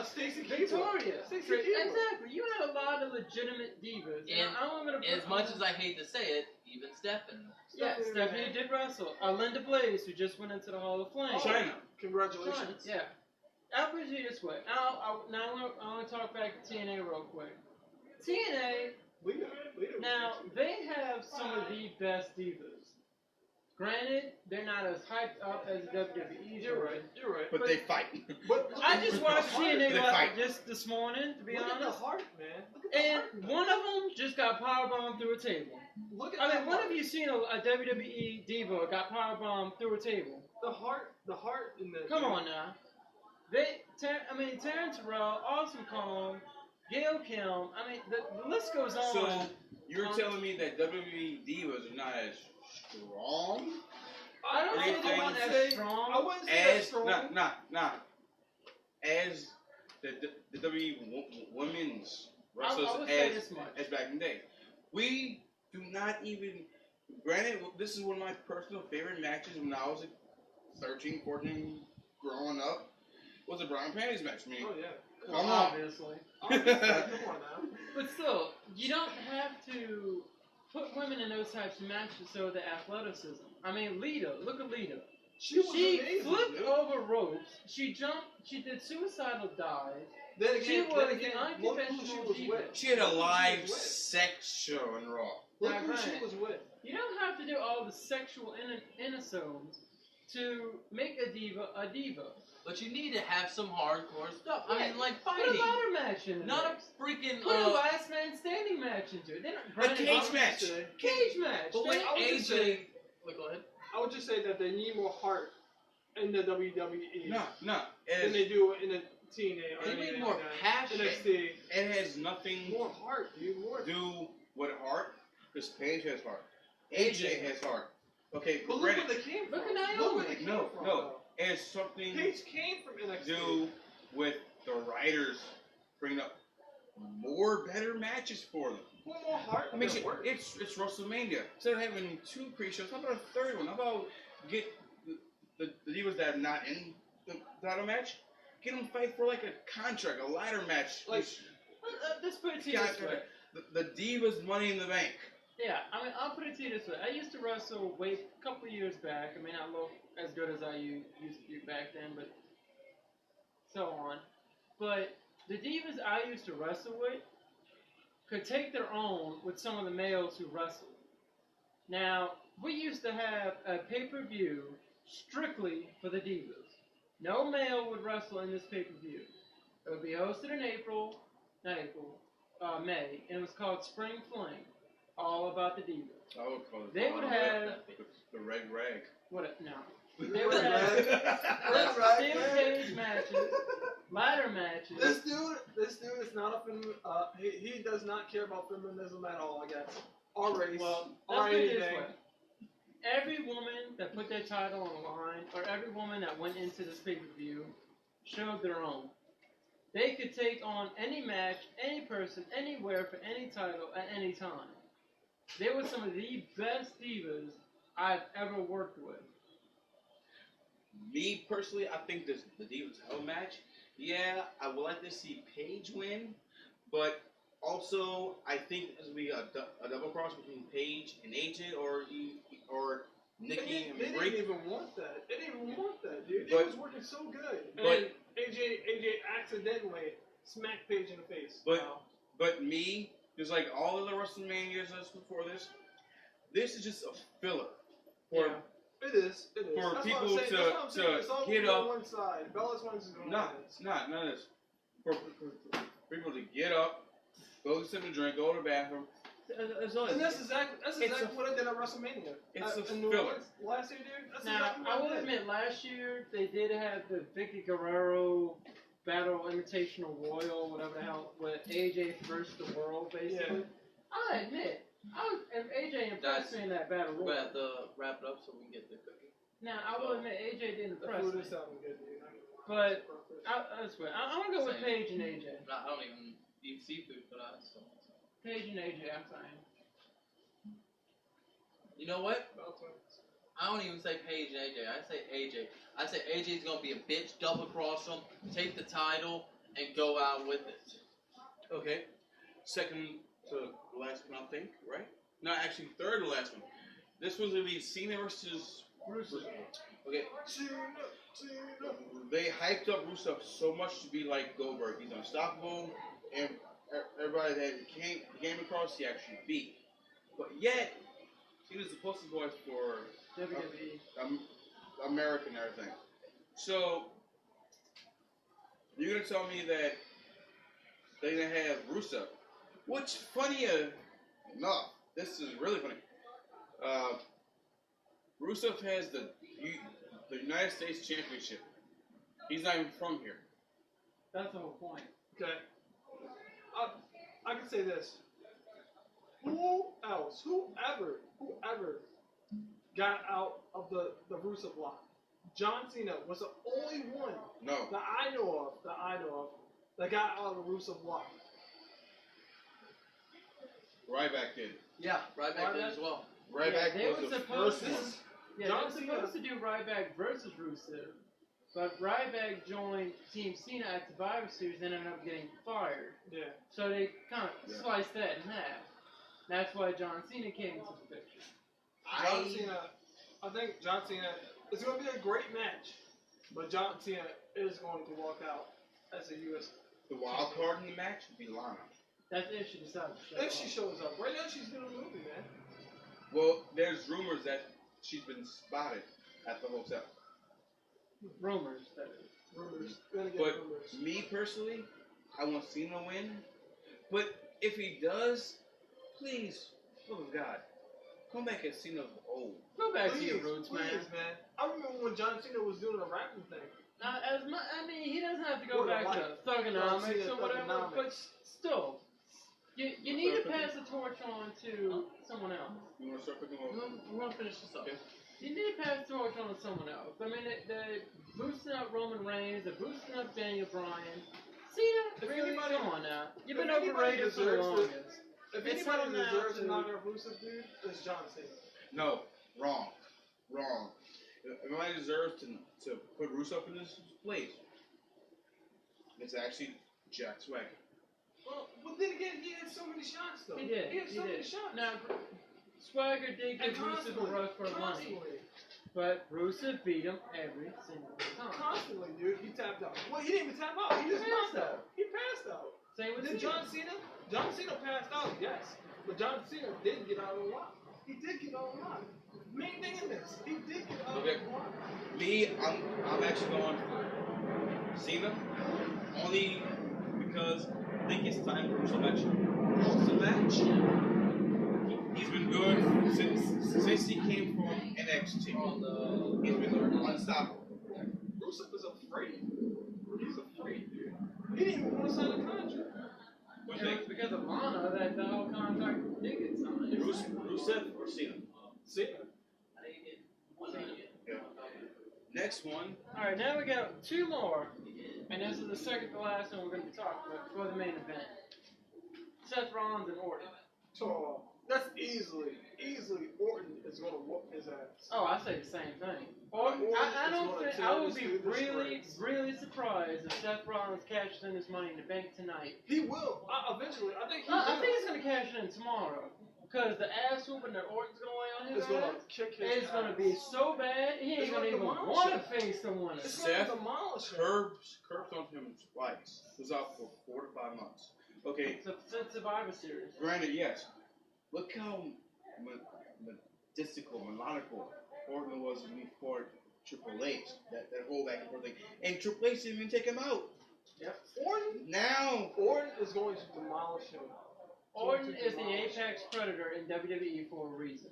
Stacey Victoria, Stacey Trish, Keebler. exactly. You had a lot of legitimate divas. And I'm gonna put as much as I hate to say it, even Stephanie. yeah, Stephanie did wrestle. Linda Blaze, who just went into the Hall of Fame. China. Congratulations. Yeah. I'll put it this way. Now I'm gonna talk back to TNA real quick. TNA, Lita. now they have some of the best divas. Granted, they're not as hyped up as WWE. You're right. But they fight. But I just watched TNA They fight. just this morning, to be Look at the honest. heart, man. Look at the And heart. one of them just got powerbombed through a table. Look at I the mean, when heart. have you seen a WWE diva got powerbombed through a table? The heart in the. Come on now. Terrence Terrell, Awesome Kong, Gail Kim. I mean, the list goes on. So you're telling me that WWE divas are not as strong I don't say they're not anything- as strong. I wouldn't say that's as strong. nah as the WWE women's wrestlers I would say this much. as back in the day. We do not even. Granted, this is one of my personal favorite matches when I was 13, 14, growing up. Was a Brown and Panties match. I mean, Oh yeah. come on. Obviously. Come on now. But still, you don't have to put women in those types of matches so the athleticism. I mean, Lita, look at Lita. She was She amazing, flipped dude. over ropes. She jumped. She did suicidal dives. Then again, She was then again, an look who unconventional she was diva. with. She had a Look who live she was with. sex show in Raw. Look Now, who she granted, was with. You don't have to do all the sexual innuendos to make a diva a diva. But you need to have some hardcore stuff. I Yeah, mean, like Put a fighting. ladder match in Not there. a freaking. Put a last man standing match into it. They're not A granted, cage obviously- match. Cage match. But when They- I would just AJ. say- Wait, go ahead. I would just say that they need more heart in the WWE No. than they do in the TNA or They anything need more like that. passion. NXT. It has nothing More heart, dude. More. to do with heart, because Paige has heart. AJ has heart. Okay, But look where granted, they came from. Look at Naomi. Look where they came No. from. it has something Paige came from to NXT. do with the writers bringing up more better matches for them. More heart. I mean, than work. it's WrestleMania. Instead of having 2 pre-shows, how about a third one? How about get the divas that are not in the title match, get them fight for like a contract, a ladder match. Like, Let's put it to you this way. the divas Money in the Bank. Yeah, I mean, I'll put it to you this way. I used to wrestle a couple of years back. I may not look as good as I used to do back then, but so on. But the divas I used to wrestle with could take their own with some of the males who wrestled. Now, we used to have a pay-per-view strictly for the divas. No male would wrestle in this pay-per-view. It would be hosted in May, and it was called Spring Fling. All about the divas. I would call it They would have the red rag. They would have steel cage matches, ladder matches. This dude is not a he does not care about feminism at all, I guess. Or race. Well, or let's put it this anything. way. Every woman that put their title on the line, or every woman that went into this pay-per-view, showed their own. They could take on any match, any person, anywhere for any title at any time. They were some of the best divas I've ever worked with. Me personally, I think the divas title match. Yeah, I would like to see Paige win, but also I think this will be a double cross between Paige and AJ, or Nikki and They Brie. didn't even want that. They didn't even want that, dude. It But- was working so good. But AJ accidentally smacked Paige in the face. But me, just like all of the WrestleManias that's before this is just a filler. For, yeah. It is. For that's people to get up. On one side. Bella's one is going No, it's not. None of this. For people to get up, go get something to drink, go to the bathroom. And that's exactly what I did at WrestleMania. It's a in New filler. Orleans last year, dude. That's Now, exactly what I will did. admit, last year they did have the Vicky Guerrero Battle Invitational Royal, whatever the hell, with AJ versus the world, basically. Yeah. I admit, AJ impressed me in that Battle We're Royal. gonna have to wrap it up so we can get the cookie. Now, I will admit, AJ didn't The impress food me. is sounding good, dude. But, I swear, I'm going to go with Same. Paige and AJ. I don't even eat seafood, but I still want some. Paige and AJ, I'm saying. You know what? I don't even say Paige and AJ. I say AJ. I say AJ's gonna be a bitch, double cross him, take the title, and go out with it. Okay. Second to the last one, I think, right? No, actually, third to last one. This was going to be Cena versus Rusev. Okay. They hyped up Rusev so much to be like Goldberg. He's unstoppable, and everybody that he came across, he actually beat. But yet, he was the poster boy for WWE. America and everything. So, you're going to tell me that they're going to have Rusev. Which, funny enough, this is really funny. Rusev has the United States Championship. He's not even from here. That's the whole point. Okay. I can say this. Whoever got out of the Rusev block, John Cena was the only one that I know of that got out of the Rusev block. Ryback did. Yeah, Ryback did as well. Ryback was the first one. Yeah, they were supposed to do Ryback versus Rusev, but Ryback joined Team Cena at Survivor Series and ended up getting fired. Yeah. So they kind of sliced that in half. That's why John Cena came into the picture. I think John Cena, it's going to be a great match, but John Cena is going to walk out as a U.S. The wild card in the match would be Lana. That's if she decides to show If up. she shows up. Right now she's doing a movie, man. Well, there's rumors that she's been spotted at the hotel. Rumors, that is. Rumors. Gonna get But rumors. me personally, I want Cena to win. But if he does, please, love of God, come back as Cena of old. Go back to your roots, please, man. I remember when John Cena was doing a rapping thing. He doesn't have to go back to Thugonomics or whatever, but still, you need to pass the torch on to someone else. You want to start picking over? We're gonna finish this up. Okay. You need to pass the torch on to someone else. I mean, they're boosting up Roman Reigns, they're boosting up Daniel Bryan. Cena, really, come on now. You've been overrated for the longest. If It's anybody time now deserves to- to knock out Rusev, dude, it's John Cena. No, wrong. If anybody deserves to put Rusev in this place, it's actually Jack Swagger. Well, then again, he had so many shots, though. He did. He had so many shots. Now, Swagger did give Rusev a run for money, but Rusev beat him every single time. Constantly, dude. He tapped out. Well, he didn't even tap out. He just passed out. He passed out. Same with Then Cena. John Cena passed out, yes. But John Cena did get out of the lock. He did get out of the lock. Main thing in this, he did get out of the lock. Me, I'm actually going for Cena, only because I think it's time for Rusev actually lost the match. He's been good since he came from NXT. He's been unstoppable. Rusev is afraid. He's afraid, dude. He didn't even want to sign a contract. What do Yeah, you it's think? because of Lana that the whole contract did get signed. Rusev or Cena? Cena. Yeah. Next one. Alright, now we got two more, and this is the second to last one we're going to be talking about for the main event. Seth Rollins and Orton. So, that's easily Orton is going to whoop his ass. Oh, I say the same thing. Orton I is don't gonna think tear I would this be dude to really, shreds. really surprised if Seth Rollins cashes in his money in the bank tonight. He will. Eventually, I think he will. I think he's going to cash it in tomorrow. because the ass whooping that Orton's gonna lay on his It's gonna ass, kick his it's gonna ass. be so bad he ain't It's gonna gonna even demolish want to him. face someone. It's Seth gonna demolish him. Curbs on him twice. Was out for 4 to 5 months. Okay, It's a since Survivor Series. granted, yes. Look how mystical, melodical Orton was when he fought Triple H. That whole back and forth thing. And Triple H didn't even take him out. Yep. Orton is going to demolish him. Orton is the apex predator in WWE for a reason.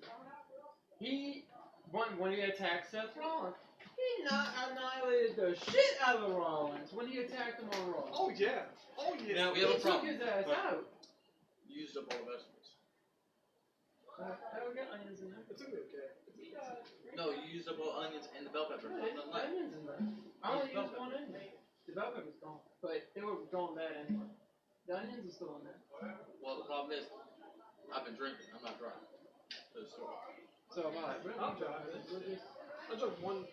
He, when he attacked Seth Rollins, he annihilated the shit out of Rollins when he attacked him on Raw. Oh yeah. Oh yeah. Now we He have a took problem. his ass out. Used up all the vegetables. I don't get onions in there. It's gonna be okay. No, you used up all onions and the bell pepper. There's onions in there. I only used one onion. The bell pepper's gone, but they were going bad anyway. The onions are still in there. Well, the problem is, I've been drinking. I'm not dry. So am I. I'll drive it. I drank one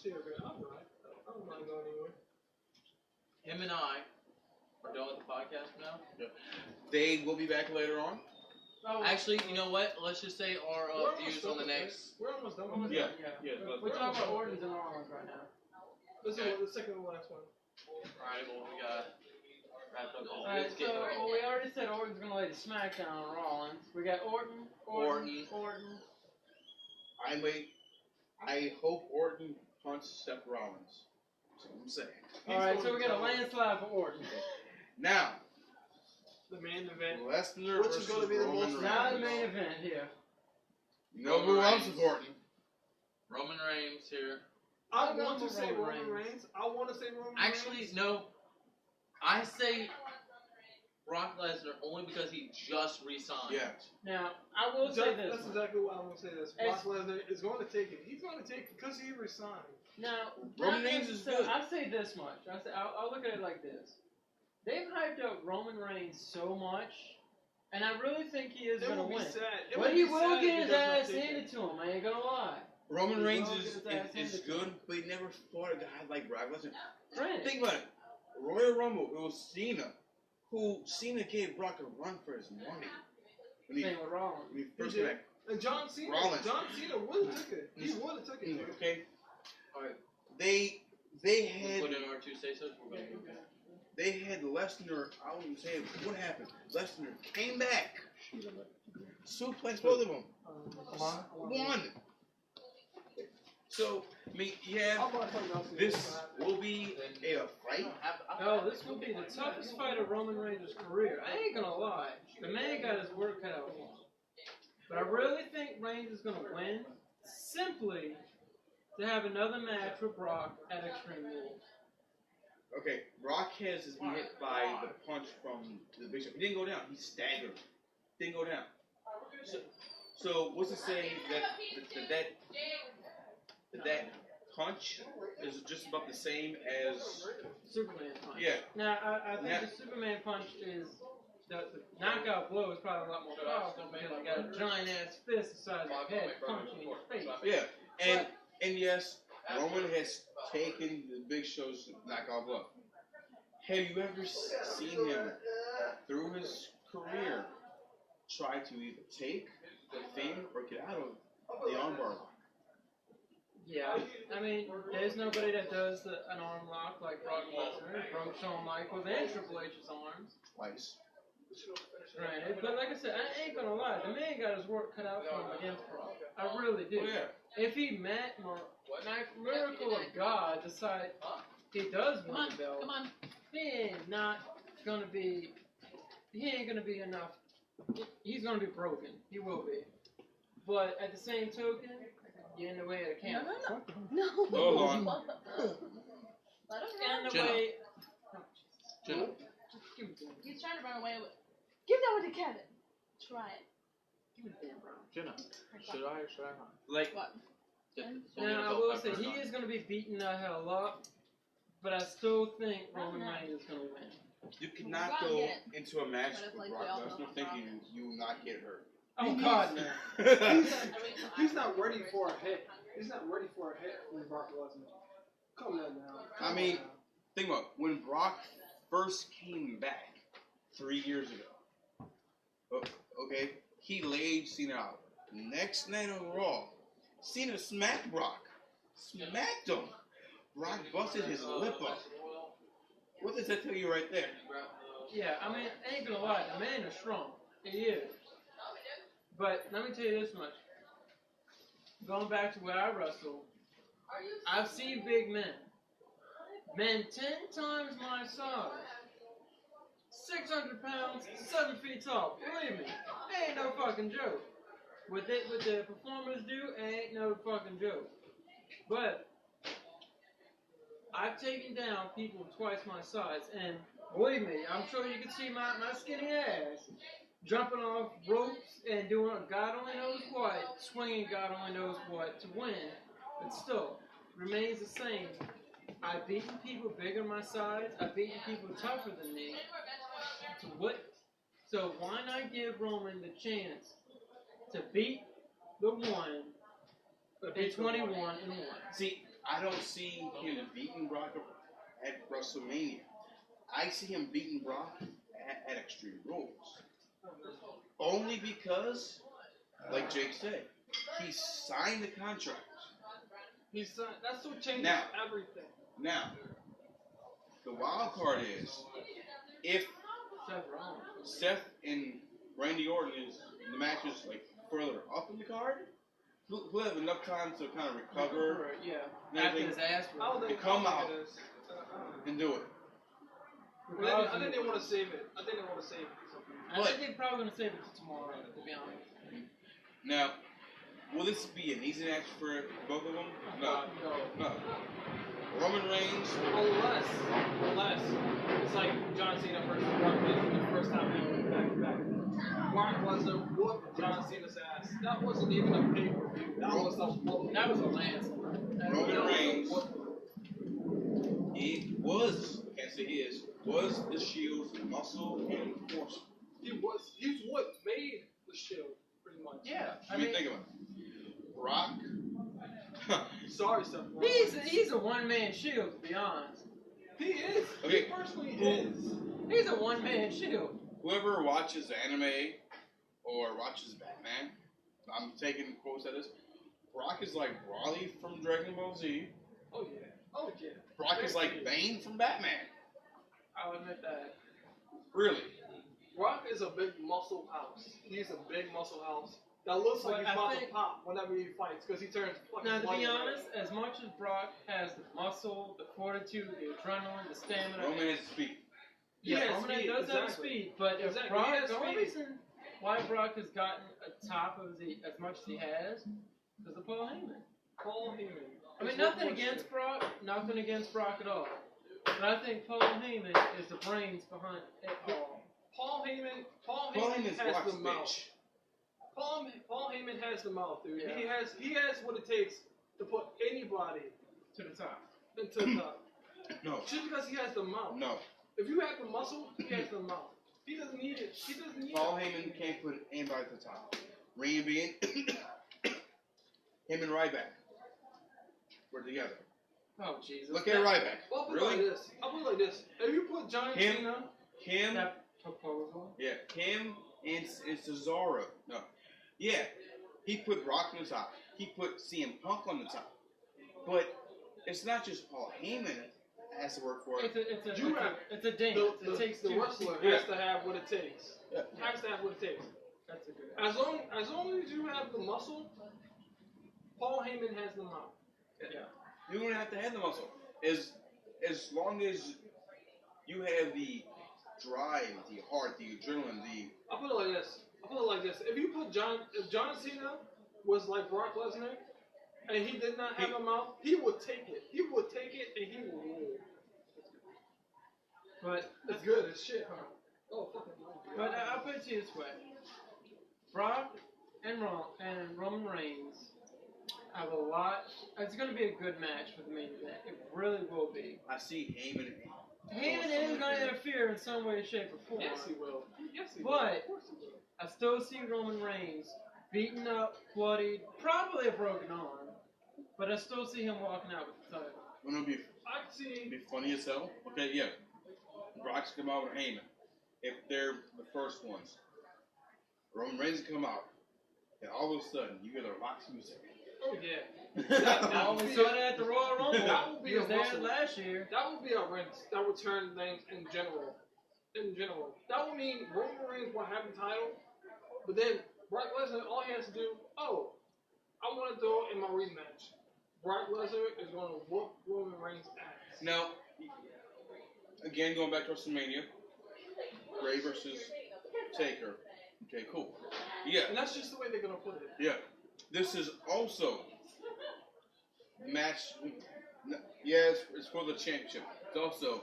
cigarette. I'll drive. I don't mind going anywhere. Him and I are done with the podcast now. They will be back later on. Oh, Actually, you know what? Let's just say our We're almost views done on the with it. next. We're almost done with Yeah. it. We're talking about Orton's and Rollins right now. This is the second and last one. Alright, well, we got wrapped up. Alright, so we already said Orton's gonna lay the smackdown on Rollins. We got Orton. I hope Orton punches Seth Rollins. That's what I'm saying. Alright, so we got a landslide for Orton. Now, The main event. Lesnar Which is versus gonna be the Roman most- Reigns. Now the main event here. You know who I'm supporting? Roman Reigns here. I I'm want going to for say Roman Roman Reigns. I want to say Roman Actually, Reigns. no. I say Brock Lesnar only because he just re-signed. Yeah. Now, I will say this. That's exactly what I'm going to say. This Brock Lesnar is going to take it. He's going to take it because he resigned. Now, Roman Reigns is good. I say this much. I'll look at it like this. They've hyped up Roman Reigns so much, and I really think he is It going to will be win. sad. But he will get his ass handed to him. I ain't gonna lie. Roman Reigns Well, is his ass handed to good, him. but he never fought a guy like Brock Lesnar. Granted. Think about it. Royal Rumble, it was Cena gave Brock a run for his money. When Same with Rollins. he first He did. came back. And John Cena would have took it. He would have took it. dude. Okay. Alright. They We had put in our two say-sos. We're going to be okay. they had Lesnar. I wouldn't say what happened. Lesnar came back, suplexed both of them, won. So I mean, yeah, I'm not talking about Cena. this will be a fight. Oh, this will be the toughest fight of Roman Reigns' career. I ain't gonna lie. The man got his work cut out for him. But I really think Reigns is gonna win simply to have another match with Brock at Extreme Rules. Okay, Brock has been hit by the punch from the Bishop. He didn't go down. He staggered. Didn't go down. So what's to say that punch is just about the same as Superman punch. yeah. Now, I think Yeah. the Superman punch is the knockout blow is probably a lot more powerful because you got a giant ass fist the size of your head punching in your face. Yeah, and yes, Roman has taken the Big Show's knockout blow. Have you ever seen him through his career try to either take the thing or get out of the armbar lock? Yeah, I mean, there's nobody that does an arm lock like Brock Lesnar. It broke Shawn Michaels and Triple H's arms. Twice. Granted, but like I said, I ain't gonna lie. The man got his work cut out for him against Brock. I really do. Oh yeah. If he met miracle of God decide he does win the belt, Come on. he ain't not gonna be. He ain't gonna be enough. He's gonna be broken. He will be. But at the same token, you're in the way of the camera. No. Hold on. Let him In the Jenna. way. Jenna. Just give me the He's trying to run away with. Give that one to Kevin. Try it. Give me the damn brown. Jenna, should I or should I not? Like What? Now I will say he is gonna be beaten the hell up, but I still think Roman Reigns is gonna win. you cannot go into a match with Brock Lesnar thinking you will not get hurt. Oh God, no. He's not ready for a hit. He's not ready for a hit from Brock Lesnar. Come on now. I mean, think about it. When Brock first came back 3 years ago. Okay, he laid Cena out. Next night on Raw, Cena smacked Brock. Smacked him. Brock busted his lip up. What does that tell you right there? Yeah, I mean, I ain't gonna lie, the man is strong. He is. But let me tell you this much. Going back to where I wrestle, I've seen big men. Men 10 times my size. 600 pounds, 7 feet tall. Believe me, it ain't no fucking joke. What the performers do, it ain't no fucking joke. But I've taken down people twice my size, and believe me, I'm sure you can see my skinny ass jumping off ropes and doing a God only knows what, swinging God only knows what to win. But still, remains the same. I've beaten people bigger than my size. I've beaten people tougher than me. So why not give Roman the chance to beat the one in 21 and 1? See, I don't see him beating Brock at WrestleMania. I see him beating Brock at Extreme Rules. Only because, like Jake said, he signed the contract. That's what changes everything. Now, the wild card is if Seth and Randy Orton the match is like further up in the card, who have enough time to kind of recover. Yeah. After his ass to come out and do it. I think they want to save it. I think they're probably going to save it for tomorrow, to be honest. Now, will this be an easy match for both of them? No. Roman Reigns. Unless it's like John Cena versus Brock Lesnar the first time they went back to back. Brock Lesnar whooped John Cena's ass. That wasn't even a pay-per-view. That was a lance. Roman Reigns. He was, I can't say he is, was the Shield's muscle and force. He's what made the Shield, pretty much. Yeah. I mean, think about it. Brock. Sorry, Seth. He's a one-man Shield, to be honest. He is. Okay. He personally is. He's a one-man Shield. Whoever watches anime or watches Batman, I'm taking quotes at this. Brock is like Raleigh from Dragon Ball Z. Oh yeah. Brock is like Bane from Batman. I'll admit that. Really? Brock is a big muscle house. He's a big muscle house. That looks like he's about to pop whenever he fights because he turns fucking Now, to be white. honest, as much as Brock has the muscle, the fortitude, the adrenaline, the stamina. Roman has speed. Yeah, Roman does have speed, but if Brock, the only reason why Brock has gotten atop of as much as he has is because of Paul Heyman. I mean, nothing against Brock at all. But I think Paul Heyman is the brains behind it all. Paul Heyman is has Brock's the mouth. bitch. Paul Heyman has the mouth, dude. Yeah. He has what it takes to put anybody To the top. into the top. No. Just because he has the mouth. No. If you have the muscle, he has the mouth. He doesn't need it. Paul Heyman can't put anybody at the top. Ring being him and Ryback. We're together. Oh, Jesus. Look at Ryback. I'll put Really? it like this. If you put John Cena, Him. That proposal. Yeah. Him and Cesaro. No. Yeah. He put Rock on the top. He put CM Punk on the top. But it's not just Paul Heyman has to work for it. It's a dance. It takes the two. wrestler has to have what it takes. Yeah. Has to have what it takes. That's a good. As long as you have the muscle, Paul Heyman has the mouth. Yeah. You don't have to have the muscle. As long as you have the drive, the heart, the adrenaline, I'll put it like this. If John Cena was like Brock Lesnar, and he did not have a mouth, he would take it. He would take it and he would roll. But it's good as shit, huh? Oh, fucking. But I'll put it to you this way: Brock and Roman Reigns have a lot. It's going to be a good match for the main event. It really will be. I see Heyman. Heyman is going to interfere in some way, shape, or form. Yes, he will. But Of course he will. I still see Roman Reigns beaten up, bloodied, probably a broken arm, but I still see him walking out with the title. It'll be funny as hell. Okay, yeah. Brock's come out with Heyman. If they're the first ones. Roman Reigns come out, and all of a sudden you hear the Rock's music. Oh yeah. Now we saw that at the Royal Rumble. That will be He was a there muscle. last year. That would be a return thing in general. That would mean Roman Reigns will have the title, but then Brock Lesnar, all he has to do, I want to throw it in my rematch. Brock Lesnar is going to whoop Roman Reigns' ass. Now, again, going back to WrestleMania, Ray versus Taker. Okay, cool. Yeah. And that's just the way they're going to put it. Yeah. This is also match. Yes, it's for the championship. It's also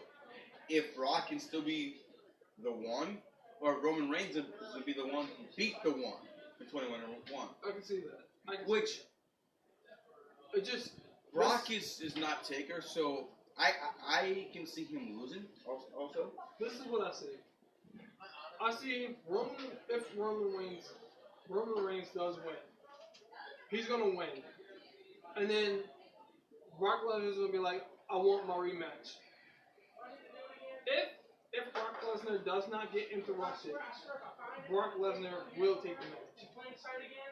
if Brock can still be the one, or Roman Reigns is going to be the one who beat the one in 2021. I can see that. Which it just Brock is not Taker, so I can see him losing also. This is what I see. I see if Roman Reigns does win, he's gonna win, and then Brock Lesnar is gonna be like, I want my rematch. If Brock Lesnar does not get interrupted, Brock Lesnar will take the match.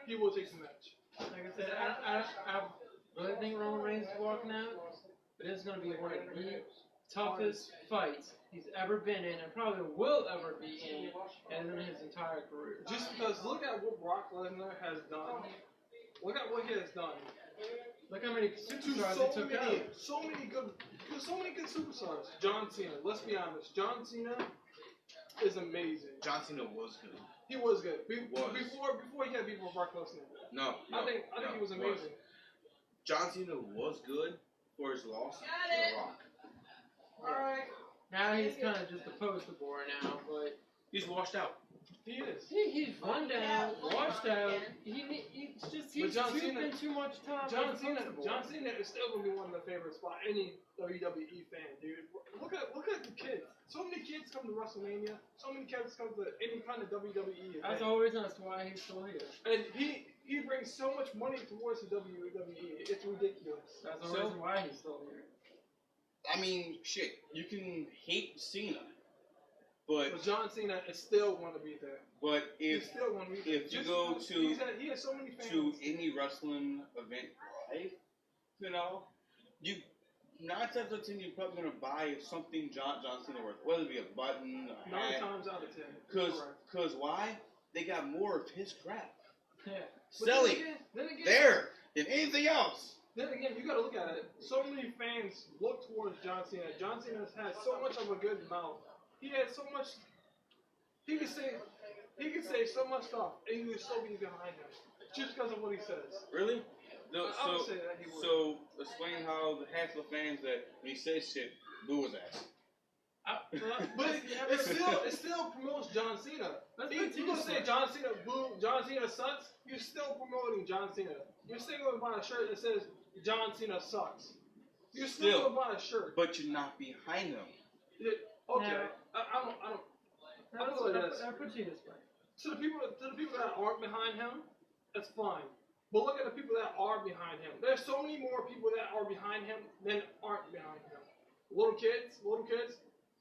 He will take the match. Like I said, I really think Roman Reigns is walking out, but it's going to be one of the toughest fights he's ever been in, and probably will ever be in his entire career. Just because, look at what Brock Lesnar has done. Look at what he has done. Look how many superstars he took out. So many good superstars. John Cena. Let's be honest. John Cena is amazing. John Cena was good. He was good. Before he had beef with Brock Lesnar. No, I think he was amazing. John Cena was good for his loss to The Rock. Alright. Now he's kind of just a poster boy now, but He's washed out. He is. he's run down, washed out. He's spent too much time. John as a Cena poster boy. is still gonna be one of the favorites by any WWE fan, dude. Look at the kids. So many kids come to WrestleMania. So many kids come to any kind of WWE event. As always, that's why he's still here. And he brings so much money towards the WWE. It's ridiculous. That's the reason why he's still here. I mean, shit. You can hate Cena, but John Cena is still going to be there. But if you go he has so many fans. to any wrestling event live, you know, you 9 times out of 10 you're probably gonna buy something John Cena worth, whether it be a button, a 9 hat. times out of 10. Cause why? They got more of his crap Yeah. selling Then again, there than anything else. Then again, you gotta look at it. So many fans look towards John Cena. John Cena has so much of a good mouth. He has so much. He can say so much stuff, and you would still be behind him just because of what he says. Really? I would say that he would. So explain how the half of the fans that when he says shit boo his ass. But it still promotes John Cena. You're gonna say John Cena boo, John Cena sucks. You're still promoting John Cena. You're still gonna buy a shirt that says John Cena sucks. You're still gonna buy a shirt. But you're not behind them. Okay. Now, I don't. I'll put you this way. To the people that aren't behind him, that's fine. But look at the people that are behind him. There's so many more people that are behind him than aren't behind him. Little kids,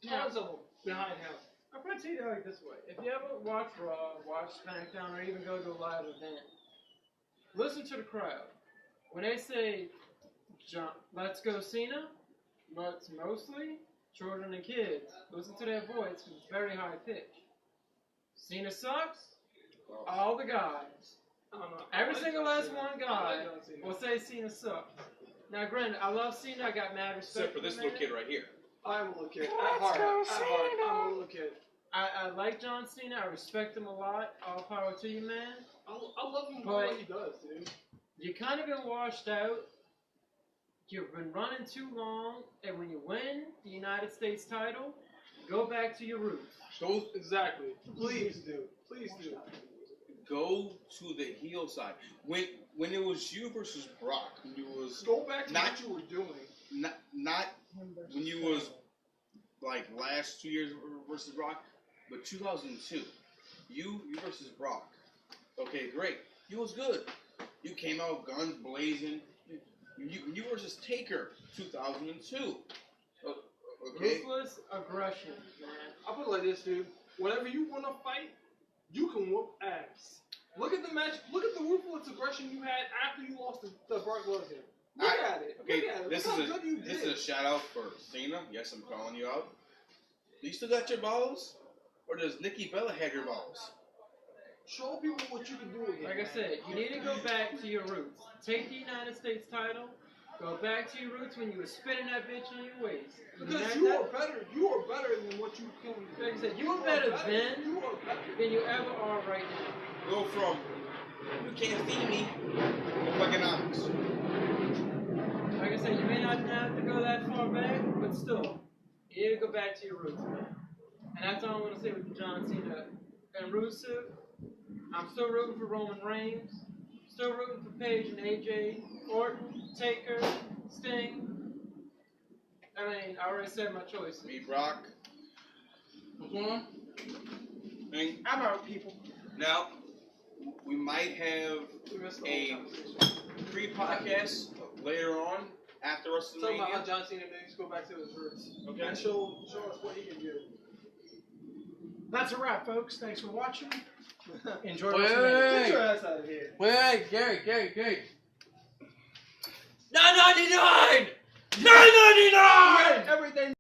tons of them behind him. I'll put it like this way. If you ever watch Raw, watch SmackDown, or even go to a live event, listen to the crowd. When they say, let's go Cena, but it's mostly children and kids. Listen to their voice, because it's very high pitched. Cena sucks, all the guys. Every single last one guy will say Cena sucks. Now, granted, I love Cena. I got mad respect Except for this little kid right here. I'm a little kid. At heart, I'm a little kid. I like John Cena. I respect him a lot. All power to you, man. I love him for what he does, dude. You kind of been washed out. You've been running too long, and when you win the United States title, go back to your roots. Exactly. Please do. Go to the heel side. When it was you versus Brock, when you was go back to what you were doing. Not when you was like last 2 years versus Brock, but 2002, you versus Brock. Okay, great. You was good. You came out guns blazing. You versus Taker, 2002. Okay. Ruthless aggression, man. I'll put it like this, dude. Whenever you want to fight, you can whoop ass. Look at the match. Look at the ruthless aggression you had after you lost to Brock Lesnar. Look at it. Okay, Look at it. this Look is how good you this did. is a shout out for Cena. Yes, I'm calling you out. Do you still got your balls, or does Nikki Bella have your balls? Show people what you can do again. Like I said, you need to go back to your roots. Take the United States title. Go back to your roots when you were spinning that bitch on your waist. Because you are better. You are better than what you can do. Like I said, you were better then You are better. than you ever are right now. Go from you can't see me to economics. Like I said, you may not have to go that far back, but still, you need to go back to your roots, man. And that's all I'm going to say with John Cena and Rusev. I'm still rooting for Roman Reigns. Still rooting for Paige and AJ, Orton, Taker, Sting. I mean, I already said my choice. Me, Brock. What's going on? And I'm out, people. now we might have We missed the a whole conversation. pre-podcast later on after Talking about how WrestleMania. John Cena needs to go back to his roots. Okay. And show us what he can do. That's a wrap, folks. Thanks for watching. Enjoy Wait, WrestleMania. Get your ass out of here. Wait, Gary. 9.99! 9.99! Everything.